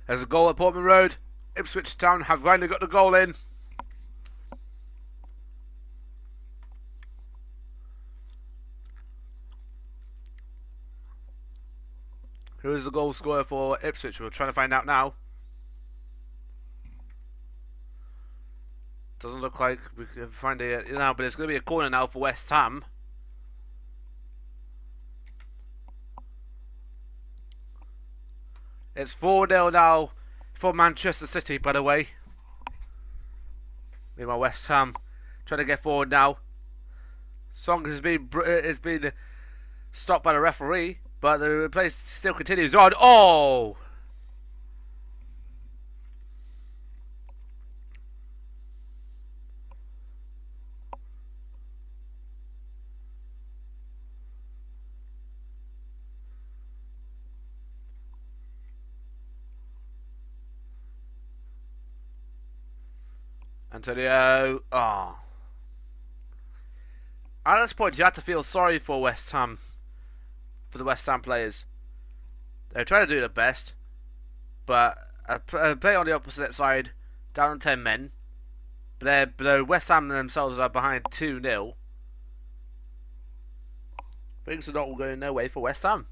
There's a goal at Portman Road. Ipswich Town have finally got the goal in. Who is the goal scorer for Ipswich? We're trying to find out now. Doesn't look like we can find it now, but it's going to be a corner now for West Ham. It's 4-0 now for Manchester City, by the way. Meanwhile, West Ham trying to get forward now. Song has been stopped by the referee, but the play still continues on. Oh! Antonio. Oh. At this point, you have to feel sorry for West Ham. For the West Ham players. They're trying to do their best. But a play on the opposite side, down 10 men. But West Ham themselves are behind 2-0. Things are not going no way for West Ham.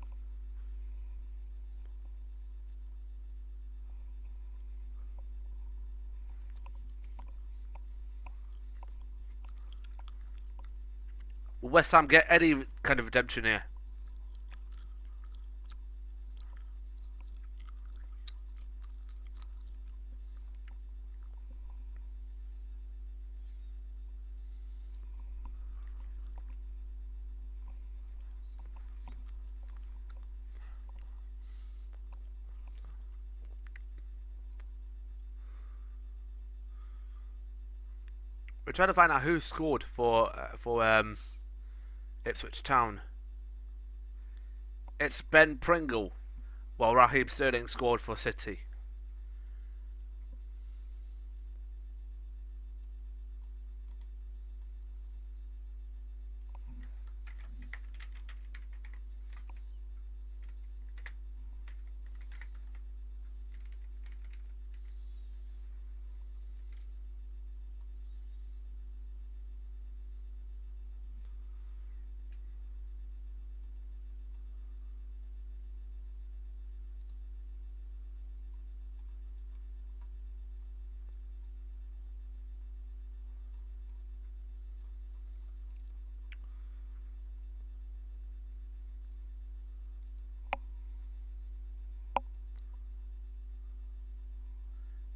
Will West Ham get any kind of redemption here? We're trying to find out who scored for Ipswich Town. It's Ben Pringle, while Raheem Sterling scored for City.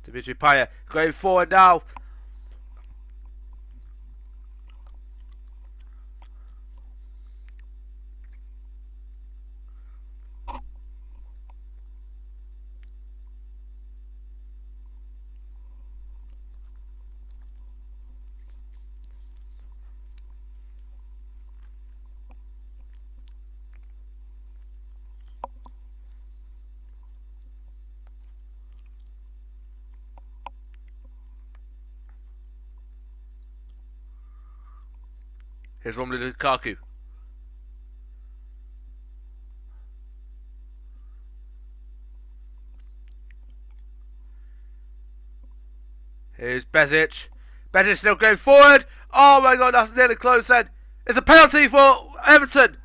Dimitri Payet going forward now. Here's Romelu Lukaku. Here's Bezic. Bezic still going forward. Oh my god, that's nearly close then. It's a penalty for Everton.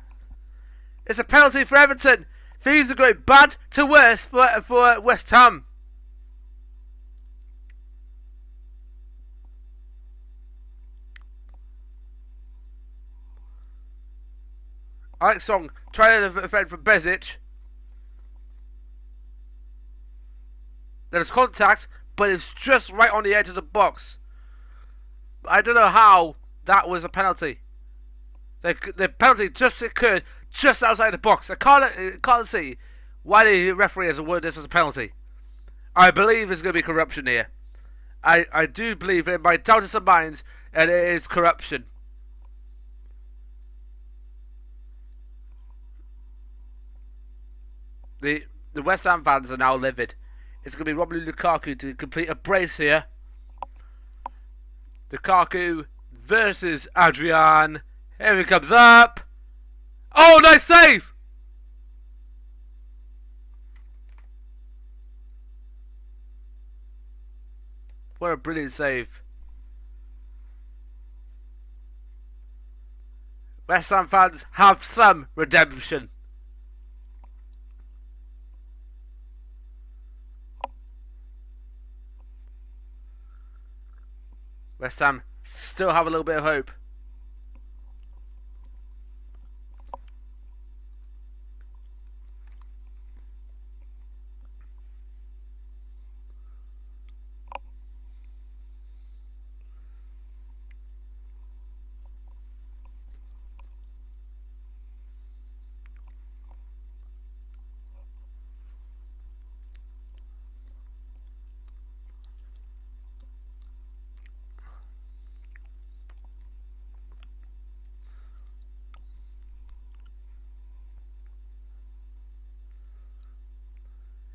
It's a penalty for Everton. Things are going bad to worse for West Ham. Alex Song trying to defend from Bezic. There was contact, but it's just right on the edge of the box. I don't know how that was a penalty. The penalty just occurred just outside the box. I can't see why the referee has awarded this as a penalty. I believe there's going to be corruption here. I do believe in my doubtest of minds, and it is corruption. The West Ham fans are now livid. It's going to be Romelu Lukaku to complete a brace here. Lukaku versus Adrian. Here he comes up. Oh, nice save! What a brilliant save. West Ham fans have some redemption. West Ham still have a little bit of hope.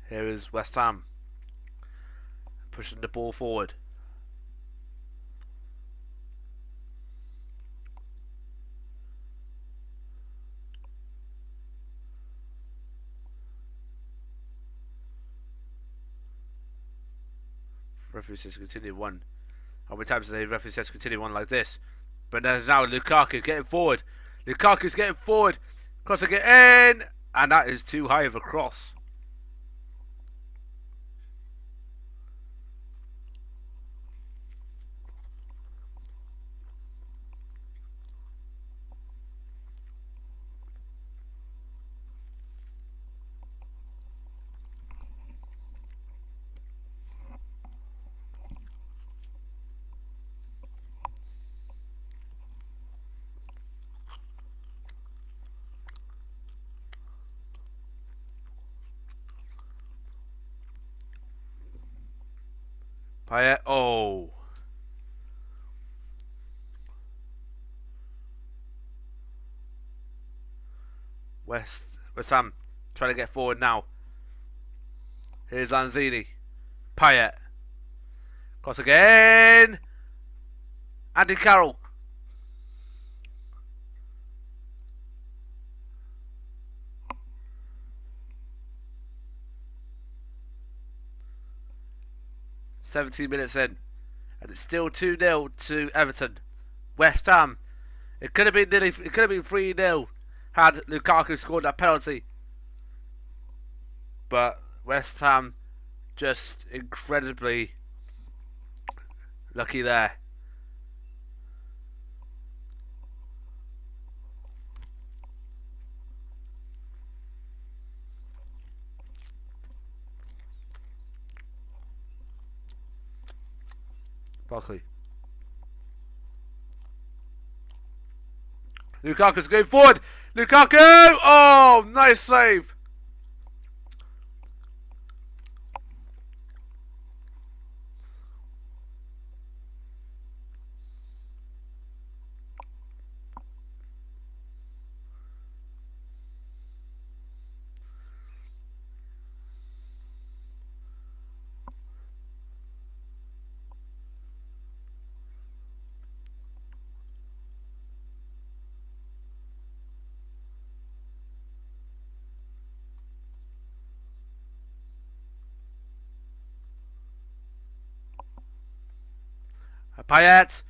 Here is West Ham pushing the ball forward. Referee says continue one. How many times have the referee says continue one like this? But there's now Lukaku getting forward. Lukaku's getting forward. Crossing it in, and that is too high of a cross. Payet, oh. West Ham trying to get forward now. Here's Lanzini. Payet. Cross again. Andy Carroll. "17 minutes in, and it's still 2-0 to Everton. West Ham. It could have been 3-0 had Lukaku scored that penalty. But West Ham just incredibly lucky there. Barkley. Lukaku's going forward. Lukaku! Oh, nice save. Payet.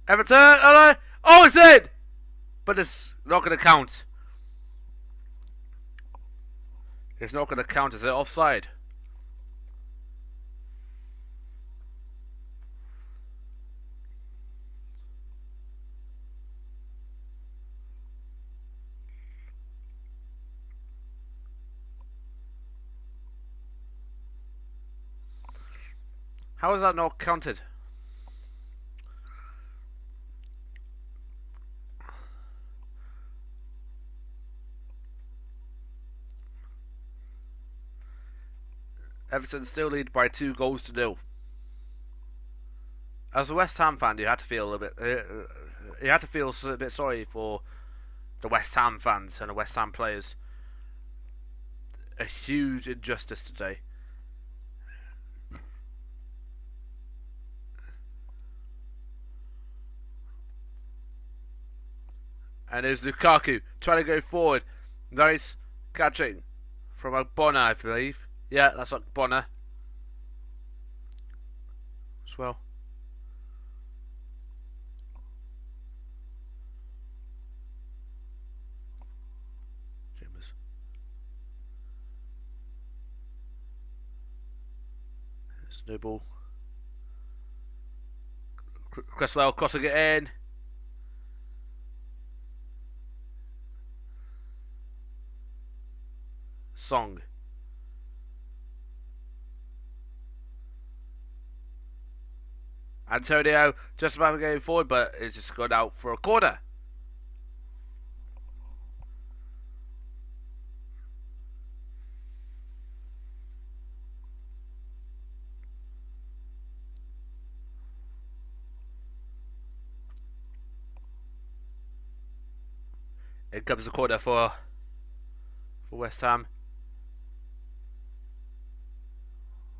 Everton. Oh, no. Oh, it's in! But it's not going to count. It's not going to count. Is it offside? How is that not counted? Everton still lead by 2-0. As a West Ham fan, you had to feel a bit sorry for the West Ham fans and the West Ham players. A huge injustice today. And there's Lukaku trying to go forward. Nice catching from Bonner, I believe. Yeah, that's like Bonner as well. Chambers. Snowball. Cresswell crossing it in. Song. Antonio just about going forward, but it's just gone out for a corner. In comes the corner for West Ham.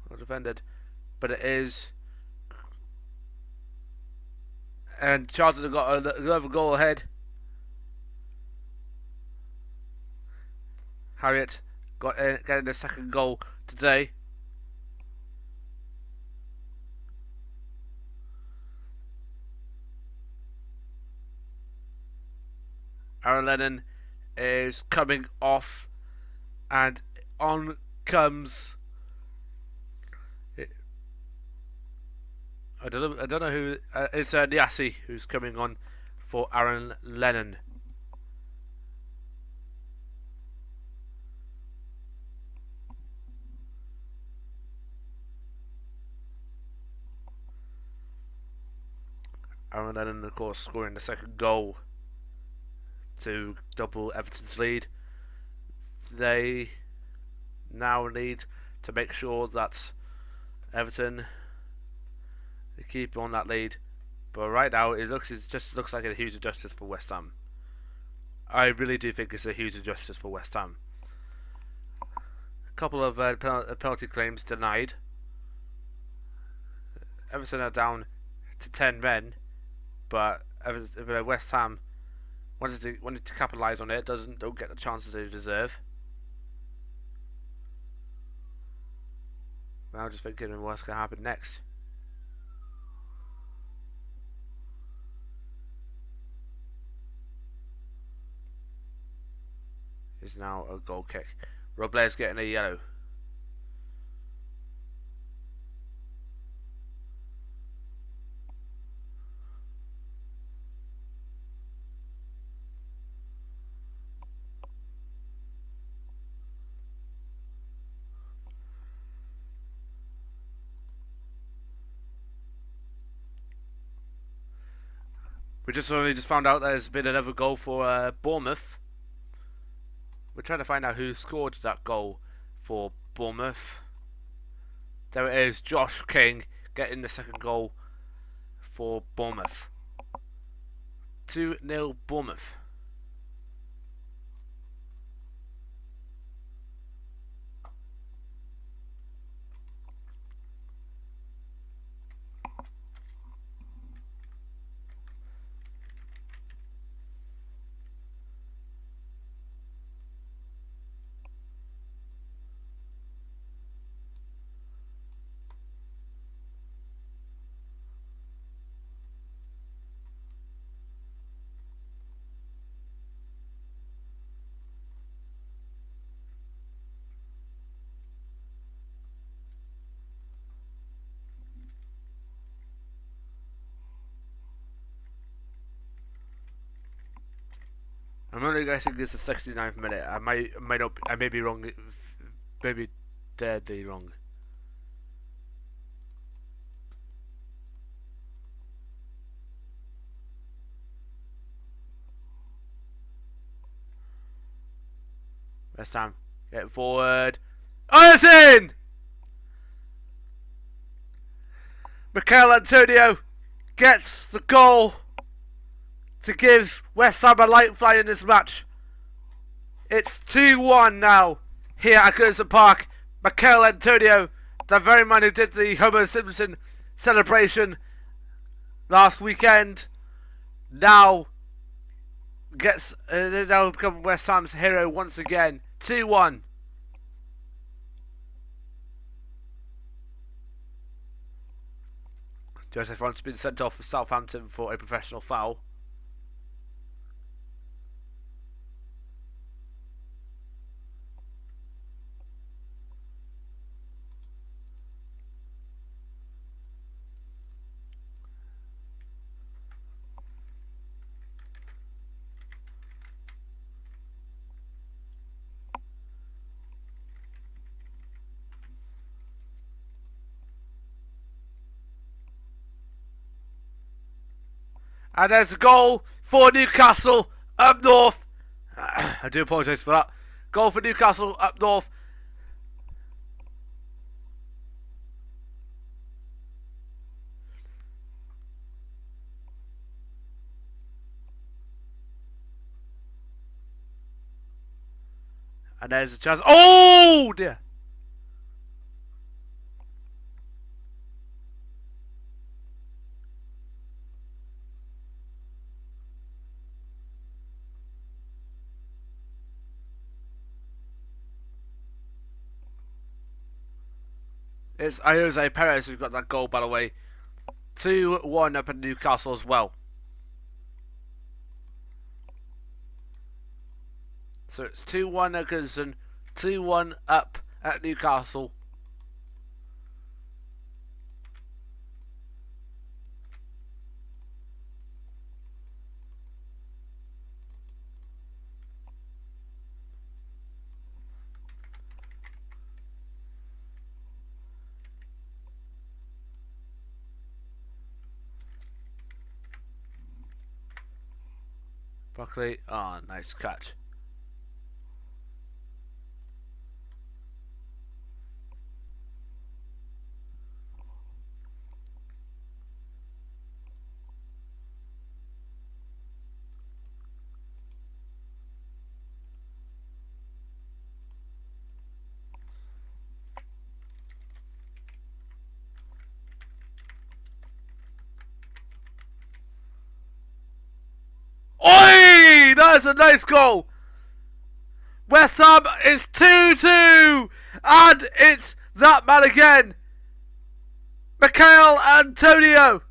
Well defended, but it is. And Charlton have got another goal ahead. Harriet getting the second goal today. Aaron Lennon is coming off, and on comes. I don't know who. It's Niassi who's coming on for Aaron Lennon. Aaron Lennon, of course, scoring the second goal to double Everton's lead. They now need to make sure that Everton keep on that lead, but right now it just looks like a huge injustice for West Ham. I really do think it's a huge injustice for West Ham. A couple of penalty claims denied. Everton are down to 10 men, but West Ham wanted to capitalise on it. Don't get the chances they deserve. Now just thinking what's going to happen next. Is now a goal kick. Robler's getting a yellow. We only just found out there's been another goal for Bournemouth. We're trying to find out who scored that goal for Bournemouth. There it is, Josh King getting the second goal for Bournemouth. 2-0 Bournemouth. I'm only guessing it's the 69th minute. I may be wrong. Maybe deadly wrong. West Ham, get forward. Oh, it's in! Mikel Antonio gets the goal to give West Ham a light fly in this match. It's 2-1 now here at Goodison Park. Mikel Antonio, the very man who did the Homer Simpson celebration last weekend, now become West Ham's hero once again. 2-1. Joseph Ron's been sent off for Southampton for a professional foul. And there's a goal for Newcastle up north. I do apologise for that. Goal for Newcastle up north. And there's a chance. Oh dear. It's Jose Perez who's got that goal, by the way. 2-1 up at Newcastle as well. So it's 2-1 at Goodison, 2-1 up at Newcastle. Barclays, nice catch. Oi! That's a nice goal! West Ham is 2-2! And it's that man again! Michael Antonio!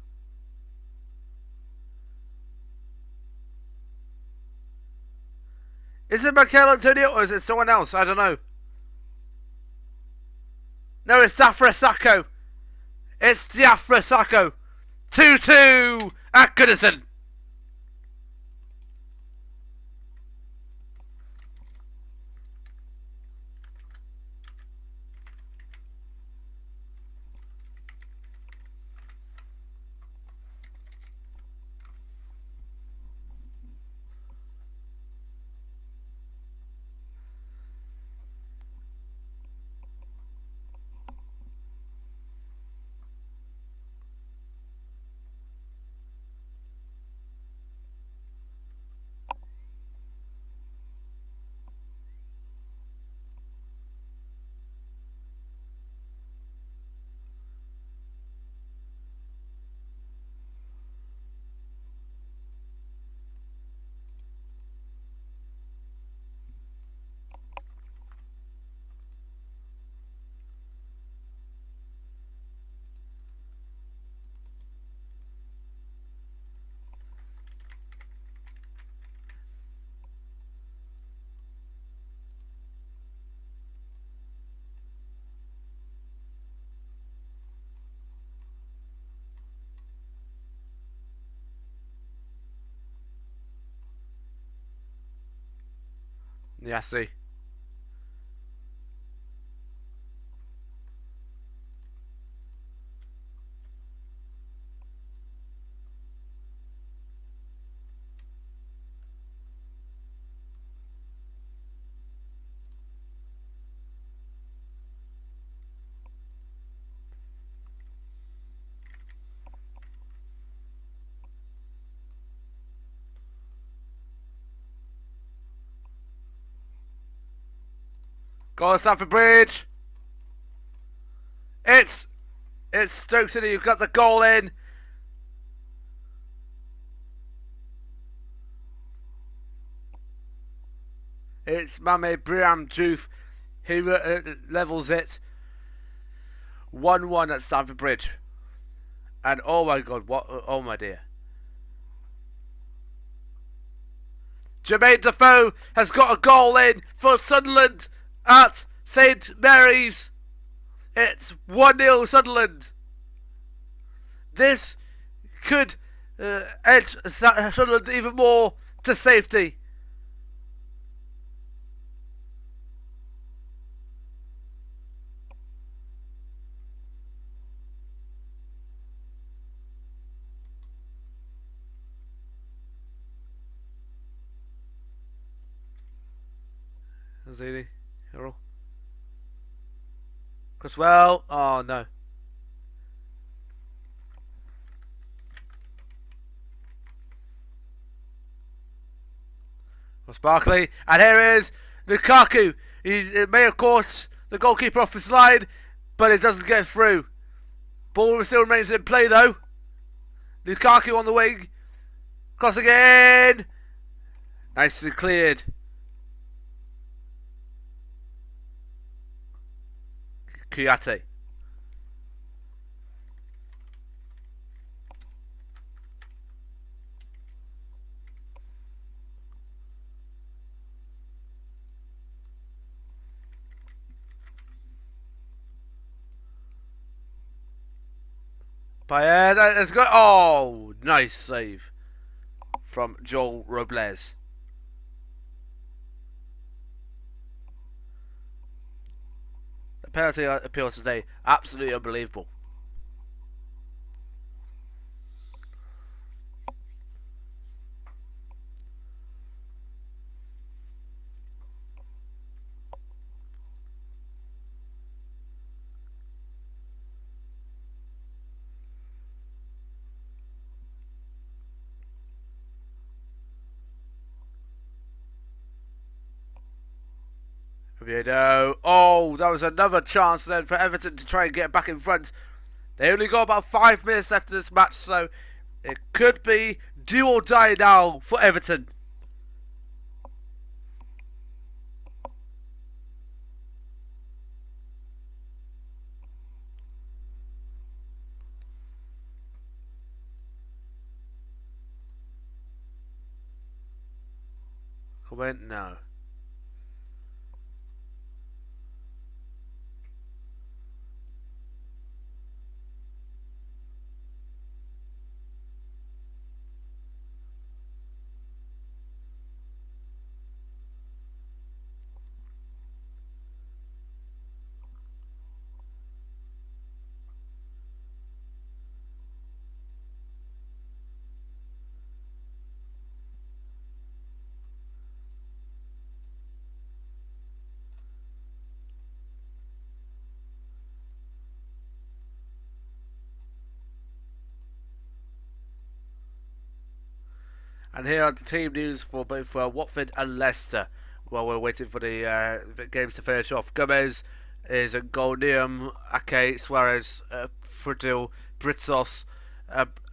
Is it Michael Antonio or is it someone else? I don't know. No, it's Diafra Sakho. It's Diafra Sakho. 2-2 at Goodison. Yeah, see. Go on, Stamford Bridge. It's Stoke City. You've got the goal in. It's Mame Briam Diouf who levels it. 1-1 at Stamford Bridge. And oh my god, what? Oh my dear. Jermaine Defoe has got a goal in for Sunderland at St Mary's. It's 1-0 Sunderland. This could edge Sunderland even more to safety. Zini, Errol. Cresswell. Oh no. Ross Barkley. And here is Lukaku. He may have caught the goalkeeper off his line, but it doesn't get through. Ball still remains in play though. Lukaku on the wing. Crossing in. Nicely cleared. Kouyaté. Payet, let's go. Oh, nice save from Joel Robles. The penalty appeal today, absolutely unbelievable. Oviedo. Oh, that was another chance then for Everton to try and get back in front. They only got about 5 minutes left in this match, so it could be do or die now for Everton. Comment? No. And here are the team news for both Watford and Leicester. While we're waiting for the games to finish off, Gomez is a goal. Liam, Ake, Suarez, Pradil, Britos,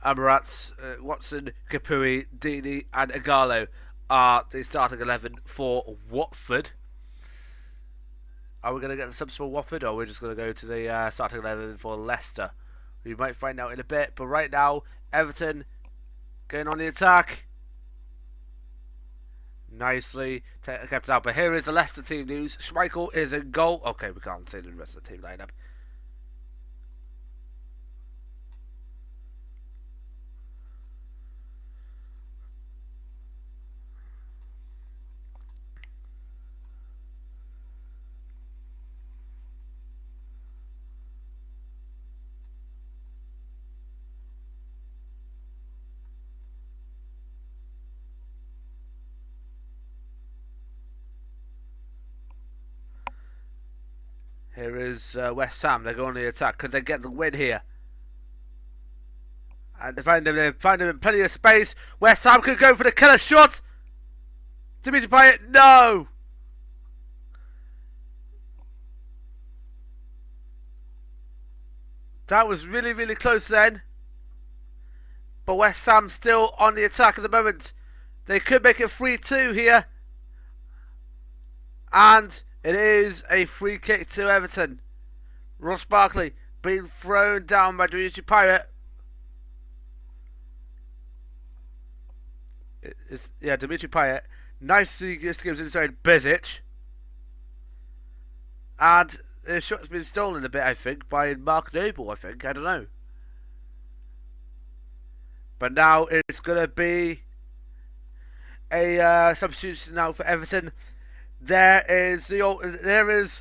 Amarat, Watson, Kapui, Dini, and Igalo are the starting 11 for Watford. Are we going to get the subs for Watford, or are we just going to go to the starting 11 for Leicester? We might find out in a bit, but right now, Everton going on the attack. Nicely kept out. But here is the Leicester team news. Schmeichel is in goal. Okay, we can't see the rest of the team lineup. Here is West Ham. They're going on the attack. Could they get the win here? And they find them in plenty of space. West Ham could go for the killer shot. Dimitri Payet, no! That was really, really close then. But West Ham still on the attack at the moment. They could make it 3-2 here. And it is a free kick to Everton. Ross Barkley being thrown down by Dimitri Payet. Dimitri Payet nicely just gives inside Bezic. And the shot's been stolen a bit, I think, by Mark Noble, I don't know. But now it's going to be a substitution now for Everton. There is Romelu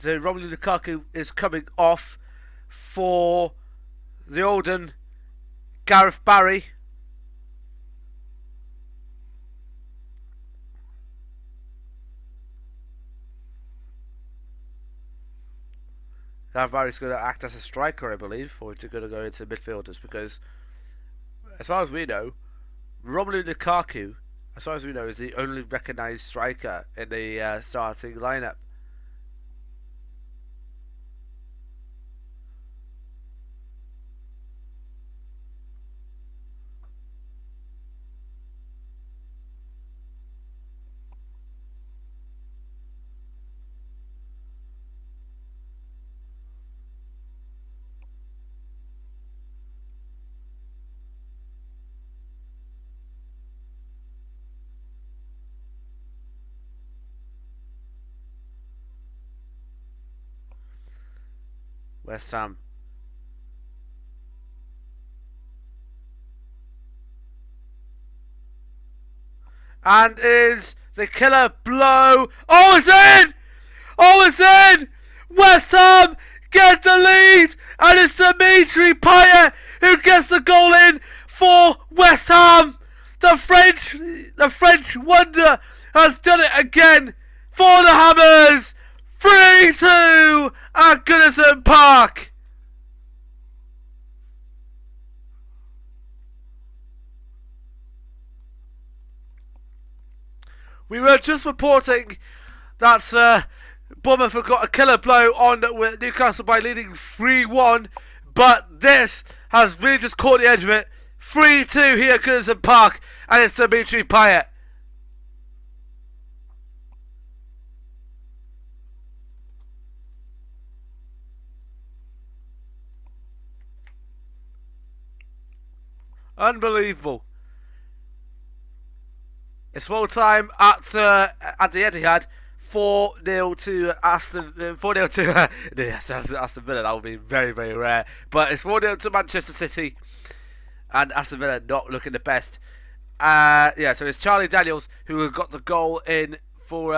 Lukaku is coming off for the Oldham. Gareth Barry. Gareth Barry's going to act as a striker, I believe, or it's going to go into midfielders, because as far as we know, Romelu Lukaku, as far as we know, is the only recognised striker in the starting lineup. West Ham. And is the killer blow. Oh, it's in! Oh, it's in! West Ham get the lead, and it's Dimitri Payet who gets the goal in for West Ham. The French wonder has done it again for the Hammers. 3-2 at Goodison Park. We were just reporting that Bournemouth have got a killer blow on with Newcastle by leading 3-1, but this has really just caught the edge of it. 3-2 here at Goodison Park, and it's Dimitri Payet. Unbelievable. It's full time at the Etihad. 4-0 to Aston. 4-0 to yes, Aston Villa. That would be very, very rare. But it's 4-0 to Manchester City, and Aston Villa not looking the best. Yeah, so it's Charlie Daniels who got the goal in for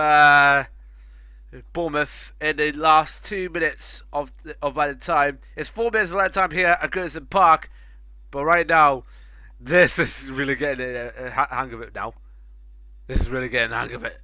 Bournemouth in the last 2 minutes of added time. It's 4 minutes of added time here at Goodison Park, but right now, this is really getting a hang of it now. This is really getting the hang of it.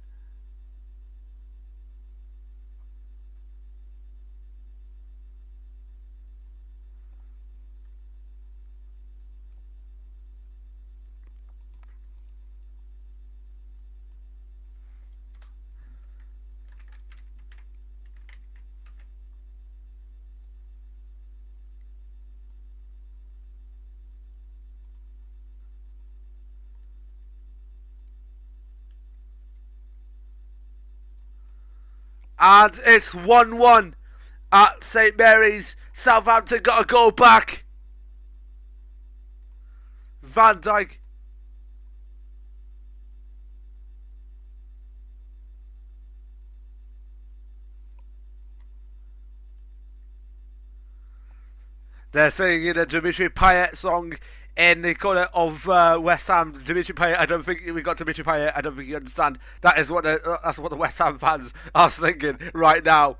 And it's 1-1 at St Mary's. Southampton got a goal back. Van Dijk. They're singing a Dimitri Payet song in the corner of West Ham. Dimitri Payet, I don't think we got Dimitri Payet. I don't think you understand. That's what the West Ham fans are singing right now.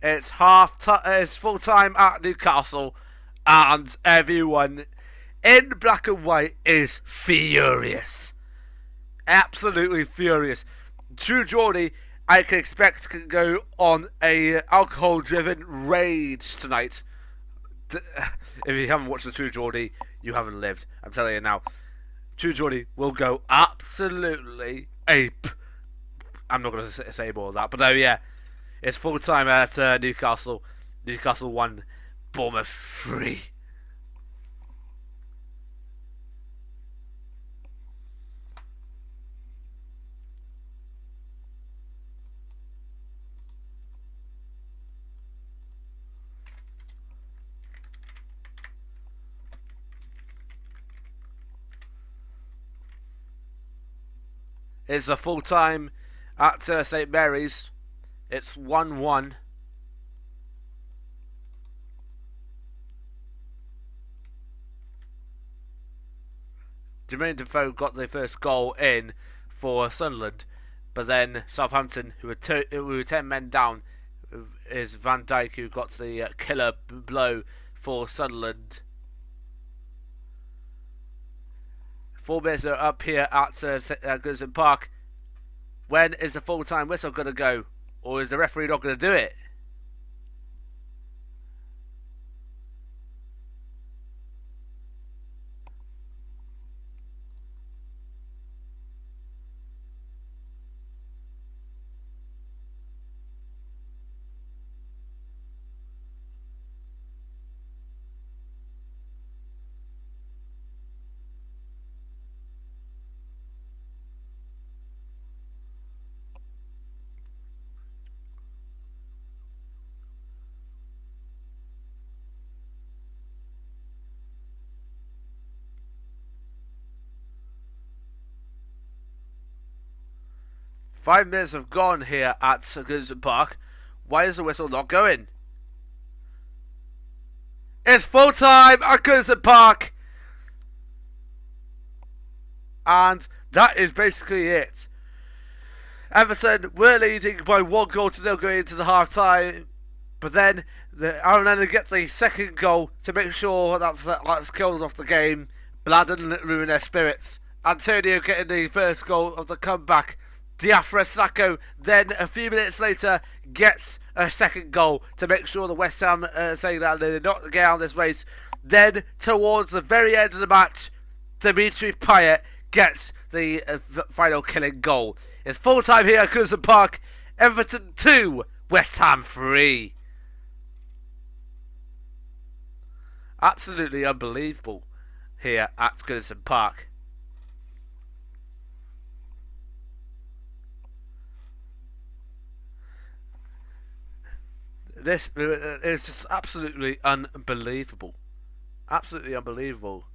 It's it's full time at Newcastle, and everyone in black and white is furious, absolutely furious. True Geordie, I can expect, can go on a alcohol-driven rage tonight. If you haven't watched the True Geordie, you haven't lived. I'm telling you now. True Geordie will go absolutely ape. I'm not going to say more of that, but no, yeah. It's full time at Newcastle. Newcastle 1, Bournemouth 3. It's a full time at St Mary's. It's 1-1. Jermaine Defoe got the first goal in for Sunderland, but then Southampton, who were 10 men down, is Van Dijk who got the killer blow for Sunderland. 4 minutes are up here at Goodison Park. When is the full-time whistle going to go? Or is the referee not going to do it? 5 minutes have gone here at Goodison Park. Why is the whistle not going? It's full time at Goodison Park. And that is basically it. Everton were leading by 1-0 going into the half time. But then Aaron Lennon get the second goal to make sure that kills off the game. But that didn't ruin their spirits. Antonio getting the first goal of the comeback. Diafra Sacco then a few minutes later gets a second goal to make sure the West Ham saying that they're not get out of this race. Then towards the very end of the match, Dimitri Payet gets the final killing goal. It's full time here at Goodison Park. Everton 2, West Ham 3. Absolutely unbelievable here at Goodison Park. This is just absolutely unbelievable. Absolutely unbelievable.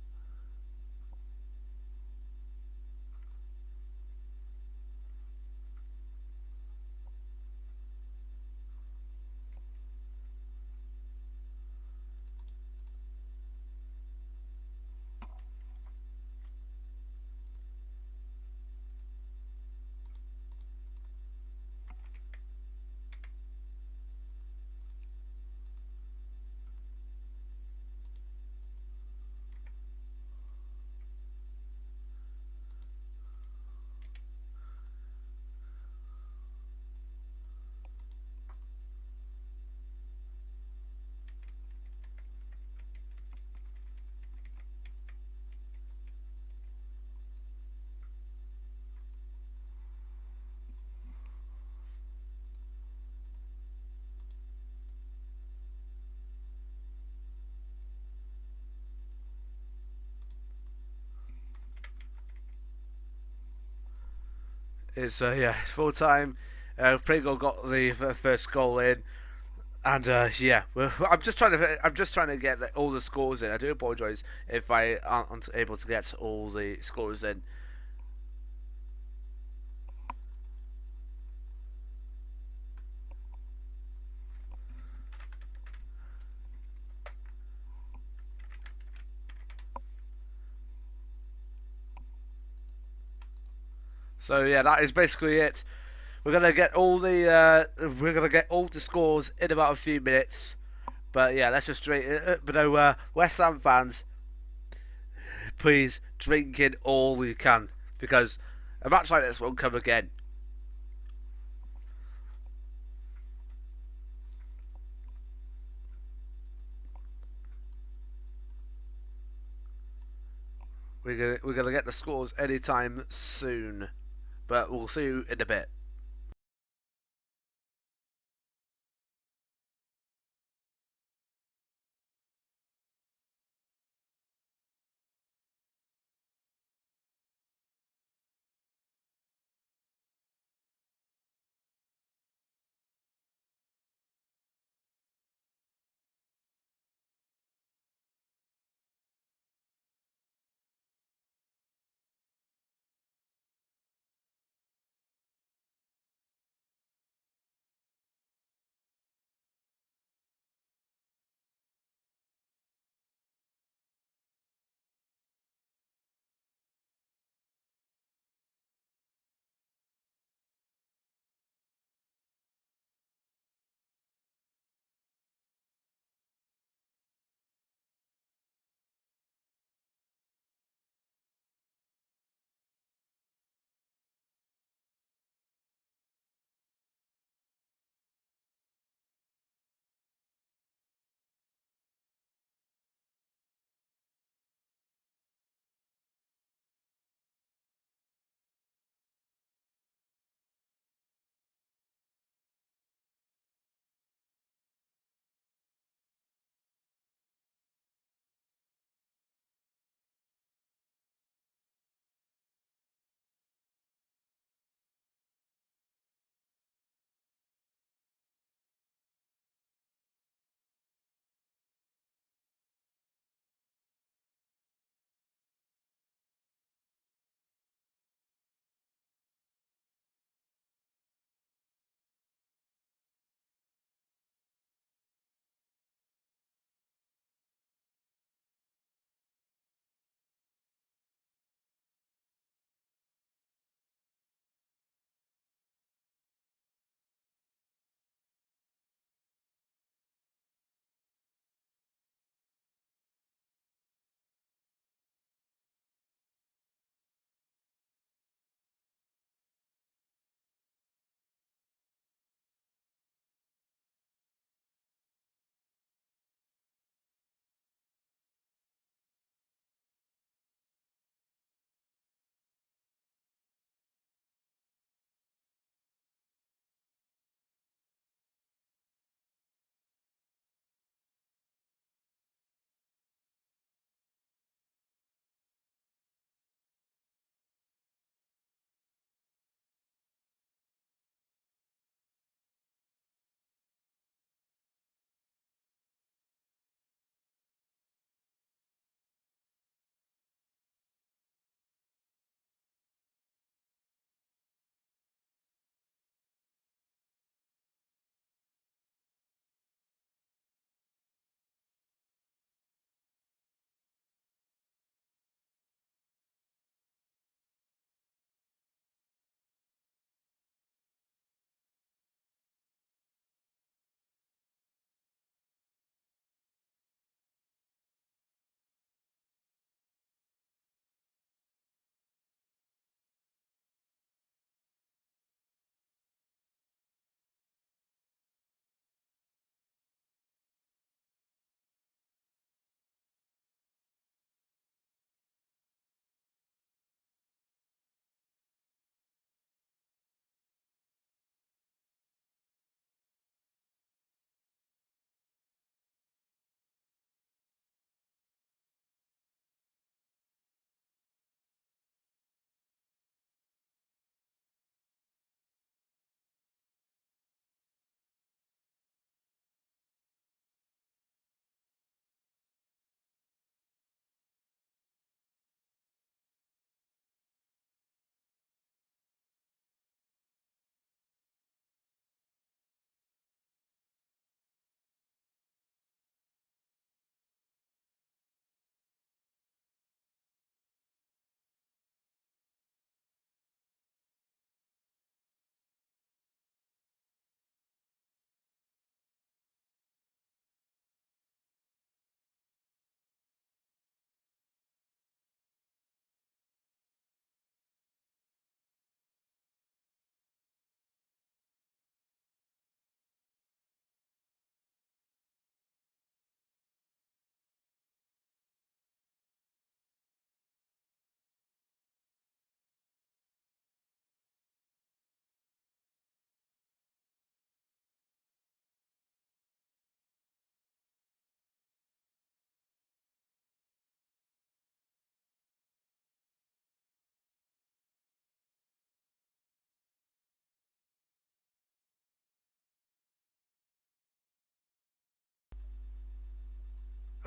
It's it's full time. Pringle got the first goal in, and I'm just trying to get all the scores in. I do apologise if I aren't able to get all the scores in. So yeah, that is basically it. We're gonna get all the scores in about a few minutes. But yeah, let's just drink. West Ham fans, please drink in all you can, because a match like this won't come again. We're gonna get the scores anytime soon, but we'll see you in a bit.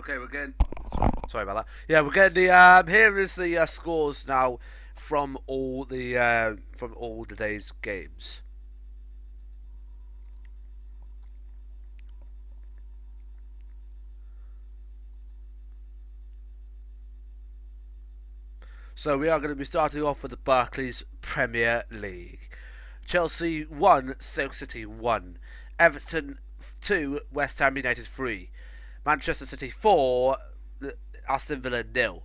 Okay, we're getting. Sorry about that. Yeah, we're getting the. Here is the scores now from all the day's games. So we are going to be starting off with the Barclays Premier League. Chelsea 1, Stoke City 1, Everton 2, West Ham United 3, Manchester City 4, Aston Villa 0,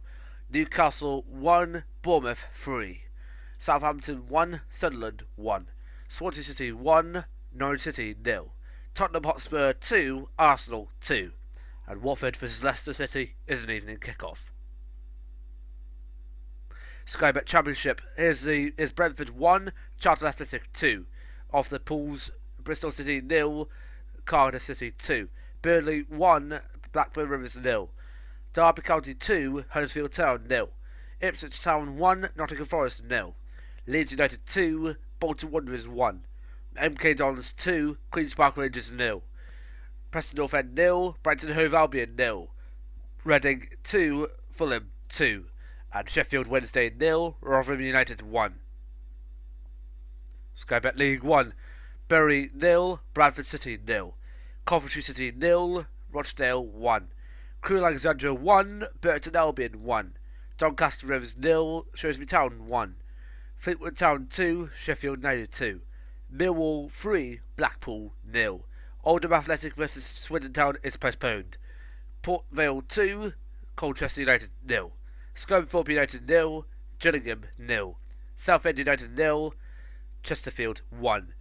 Newcastle 1, Bournemouth 3, Southampton 1, Sunderland 1, Swansea City 1, Norwich City 0, Tottenham Hotspur 2, Arsenal 2, and Watford vs Leicester City is an evening kickoff. SkyBET Championship is Brentford 1, Charlton Athletic 2. Off the pools, Bristol City 0, Cardiff City 2. Burnley 1, Blackburn Rovers 0. Derby County 2, Huddersfield Town 0. Ipswich Town 1, Nottingham Forest 0. Leeds United 2, Bolton Wanderers 1. MK Dons 2, Queen's Park Rangers 0. Preston North End 0, Brighton Hove Albion 0. Reading 2, Fulham 2. And Sheffield Wednesday 0, Rotherham United 1. SkyBET League 1, Bury 0, Bradford City 0, Coventry City 0, Rochdale 1, Crewe Alexandra 1, Burton Albion 1, Doncaster Rovers 0, Shrewsbury Town 1, Fleetwood Town 2, Sheffield United 2, Millwall 3, Blackpool 0, Oldham Athletic vs Swindon Town is postponed, Port Vale 2, Colchester United 0, Scunthorpe United 0, Gillingham 0, Southend United 0, Chesterfield 1,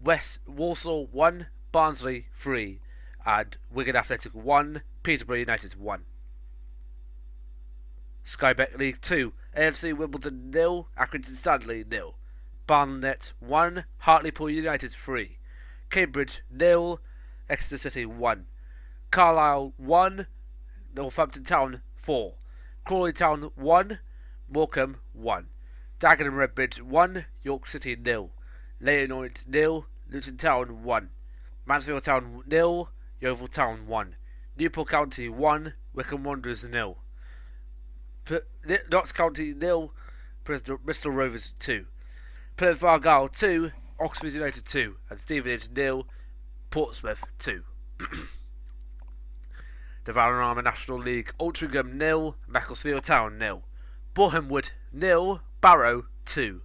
West Walsall 1, Barnsley 3, and Wigan Athletic 1, Peterborough United 1. SkyBET League 2, A.F.C Wimbledon 0, Accrington Stanley 0, Barnet 1, Hartlepool United 3, Cambridge 0, Exeter City 1, Carlisle 1, Northampton Town 4, Crawley Town 1, Morecambe 1, Dagenham Redbridge 1, York City 0, Leyton Orient 0, Luton Town 1, Mansfield Town 0, Yeovil Town 1, Newport County 1, Wycombe Wanderers 0, Notts County 0, Bristol Rovers 2, Plymouth Argyle 2, Oxford United 2, and Stevenage 0, Portsmouth 2. The Valorama National League, Altrincham 0, Macclesfield Town 0, Bournemouth 0, Barrow 2,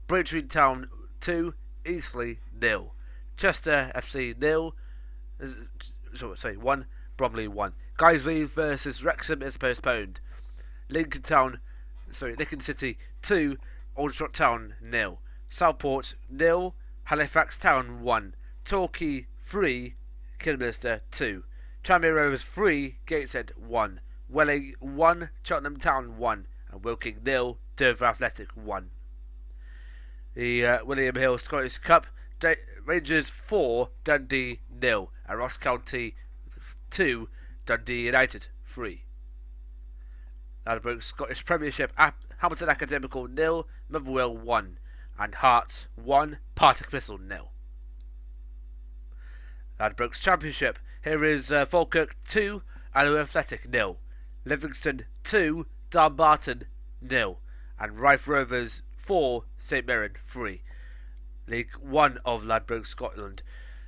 Braintree Town 2, Eastleigh 0, Chester FC 0, 1, Bromley 1. Guiseley vs Wrexham is postponed. Lincoln City 2, Aldershot Town 0, Southport 0, Halifax Town 1, Torquay 3, Kidderminster 2. Tranmere Rovers 3, Gateshead 1, Welling 1, Cheltenham Town 1, and Woking 0, Dover Athletic 1. The William Hill Scottish Cup, Rangers 4, Dundee 0, and Ross County 2, Dundee United 3. Ladbroke Scottish Premiership, Hamilton Academical 0, Motherwell 1, and Hearts 1, Partick Thistle 0. Ladbrokes Championship, here is Falkirk 2, Alloa Athletic 0, Livingston 2, Dumbarton 0, and Rife Rovers 4, St Mirren 3. League 1 of Ladbroke Scotland,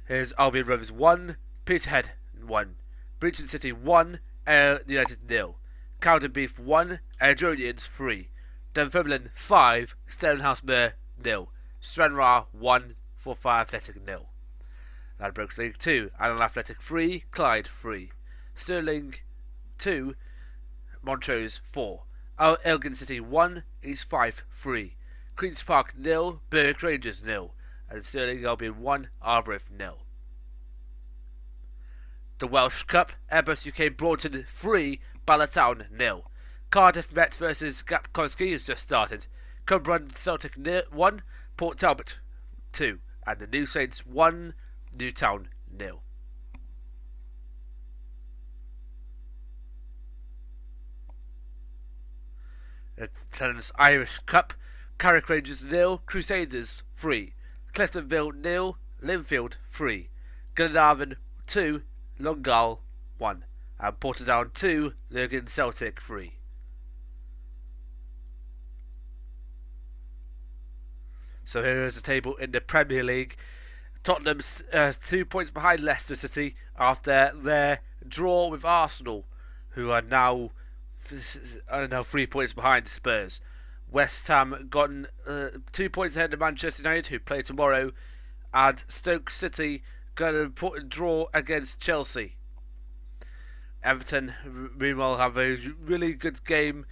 here's Albion Rovers 1, Peterhead 1, Bridgeton City 1, United 0, Cowdenbeath 1, Airdronians 3, Dunfermline 5, Stellenhouse Mere 0, Stranraer 1, Forfar Athletic 0. Ladbrokes League 2, Allen Athletic 3, Clyde 3, Stirling 2, Montrose 4, Elgin City 1, East Fife 3, Queen's Park 0, Berwick Rangers 0, and Stirling Albion 1, Arbroath 0. The Welsh Cup, Airbus UK Broughton 3, Ballatown 0. Cardiff Met vs Gapkonski has just started. Cumberland Celtic 1, Port Talbot 2, and the New Saints 1, Newtown 0. The Tennis Irish Cup, Carrick Rangers 0, Crusaders 3, Cliftonville 0, Linfield 3, Glenavon 2, Longal 1, and Portadown 2, Lurgan Celtic 3. So here is the table in the Premier League. Tottenham's 2 points behind Leicester City after their draw with Arsenal, who are now 3 points behind Spurs. West Ham gotten 2 points ahead of Manchester United, who play tomorrow, and Stoke City going to draw against Chelsea. Everton, meanwhile, have a really good game.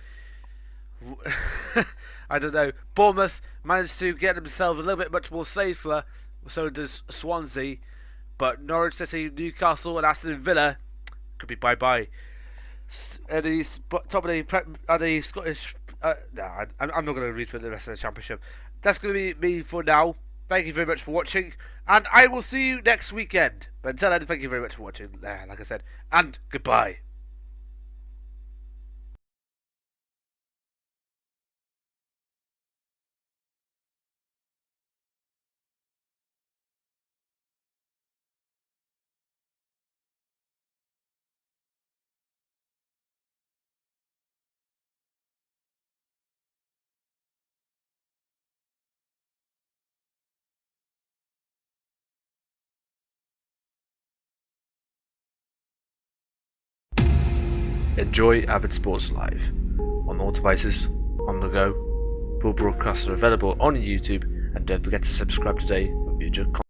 I don't know. Bournemouth managed to get themselves a little bit much more safer. So does Swansea. But Norwich City, Newcastle, and Aston Villa could be bye-bye. At the top of the Scottish... I'm not going to read for the rest of the Championship. That's going to be me for now. Thank you very much for watching. And I will see you next weekend. But until then, thank you very much for watching. Like I said. And goodbye. Enjoy Avid Sports Live on all devices, on the go. Full broadcasts are available on YouTube, and don't forget to subscribe today for future content.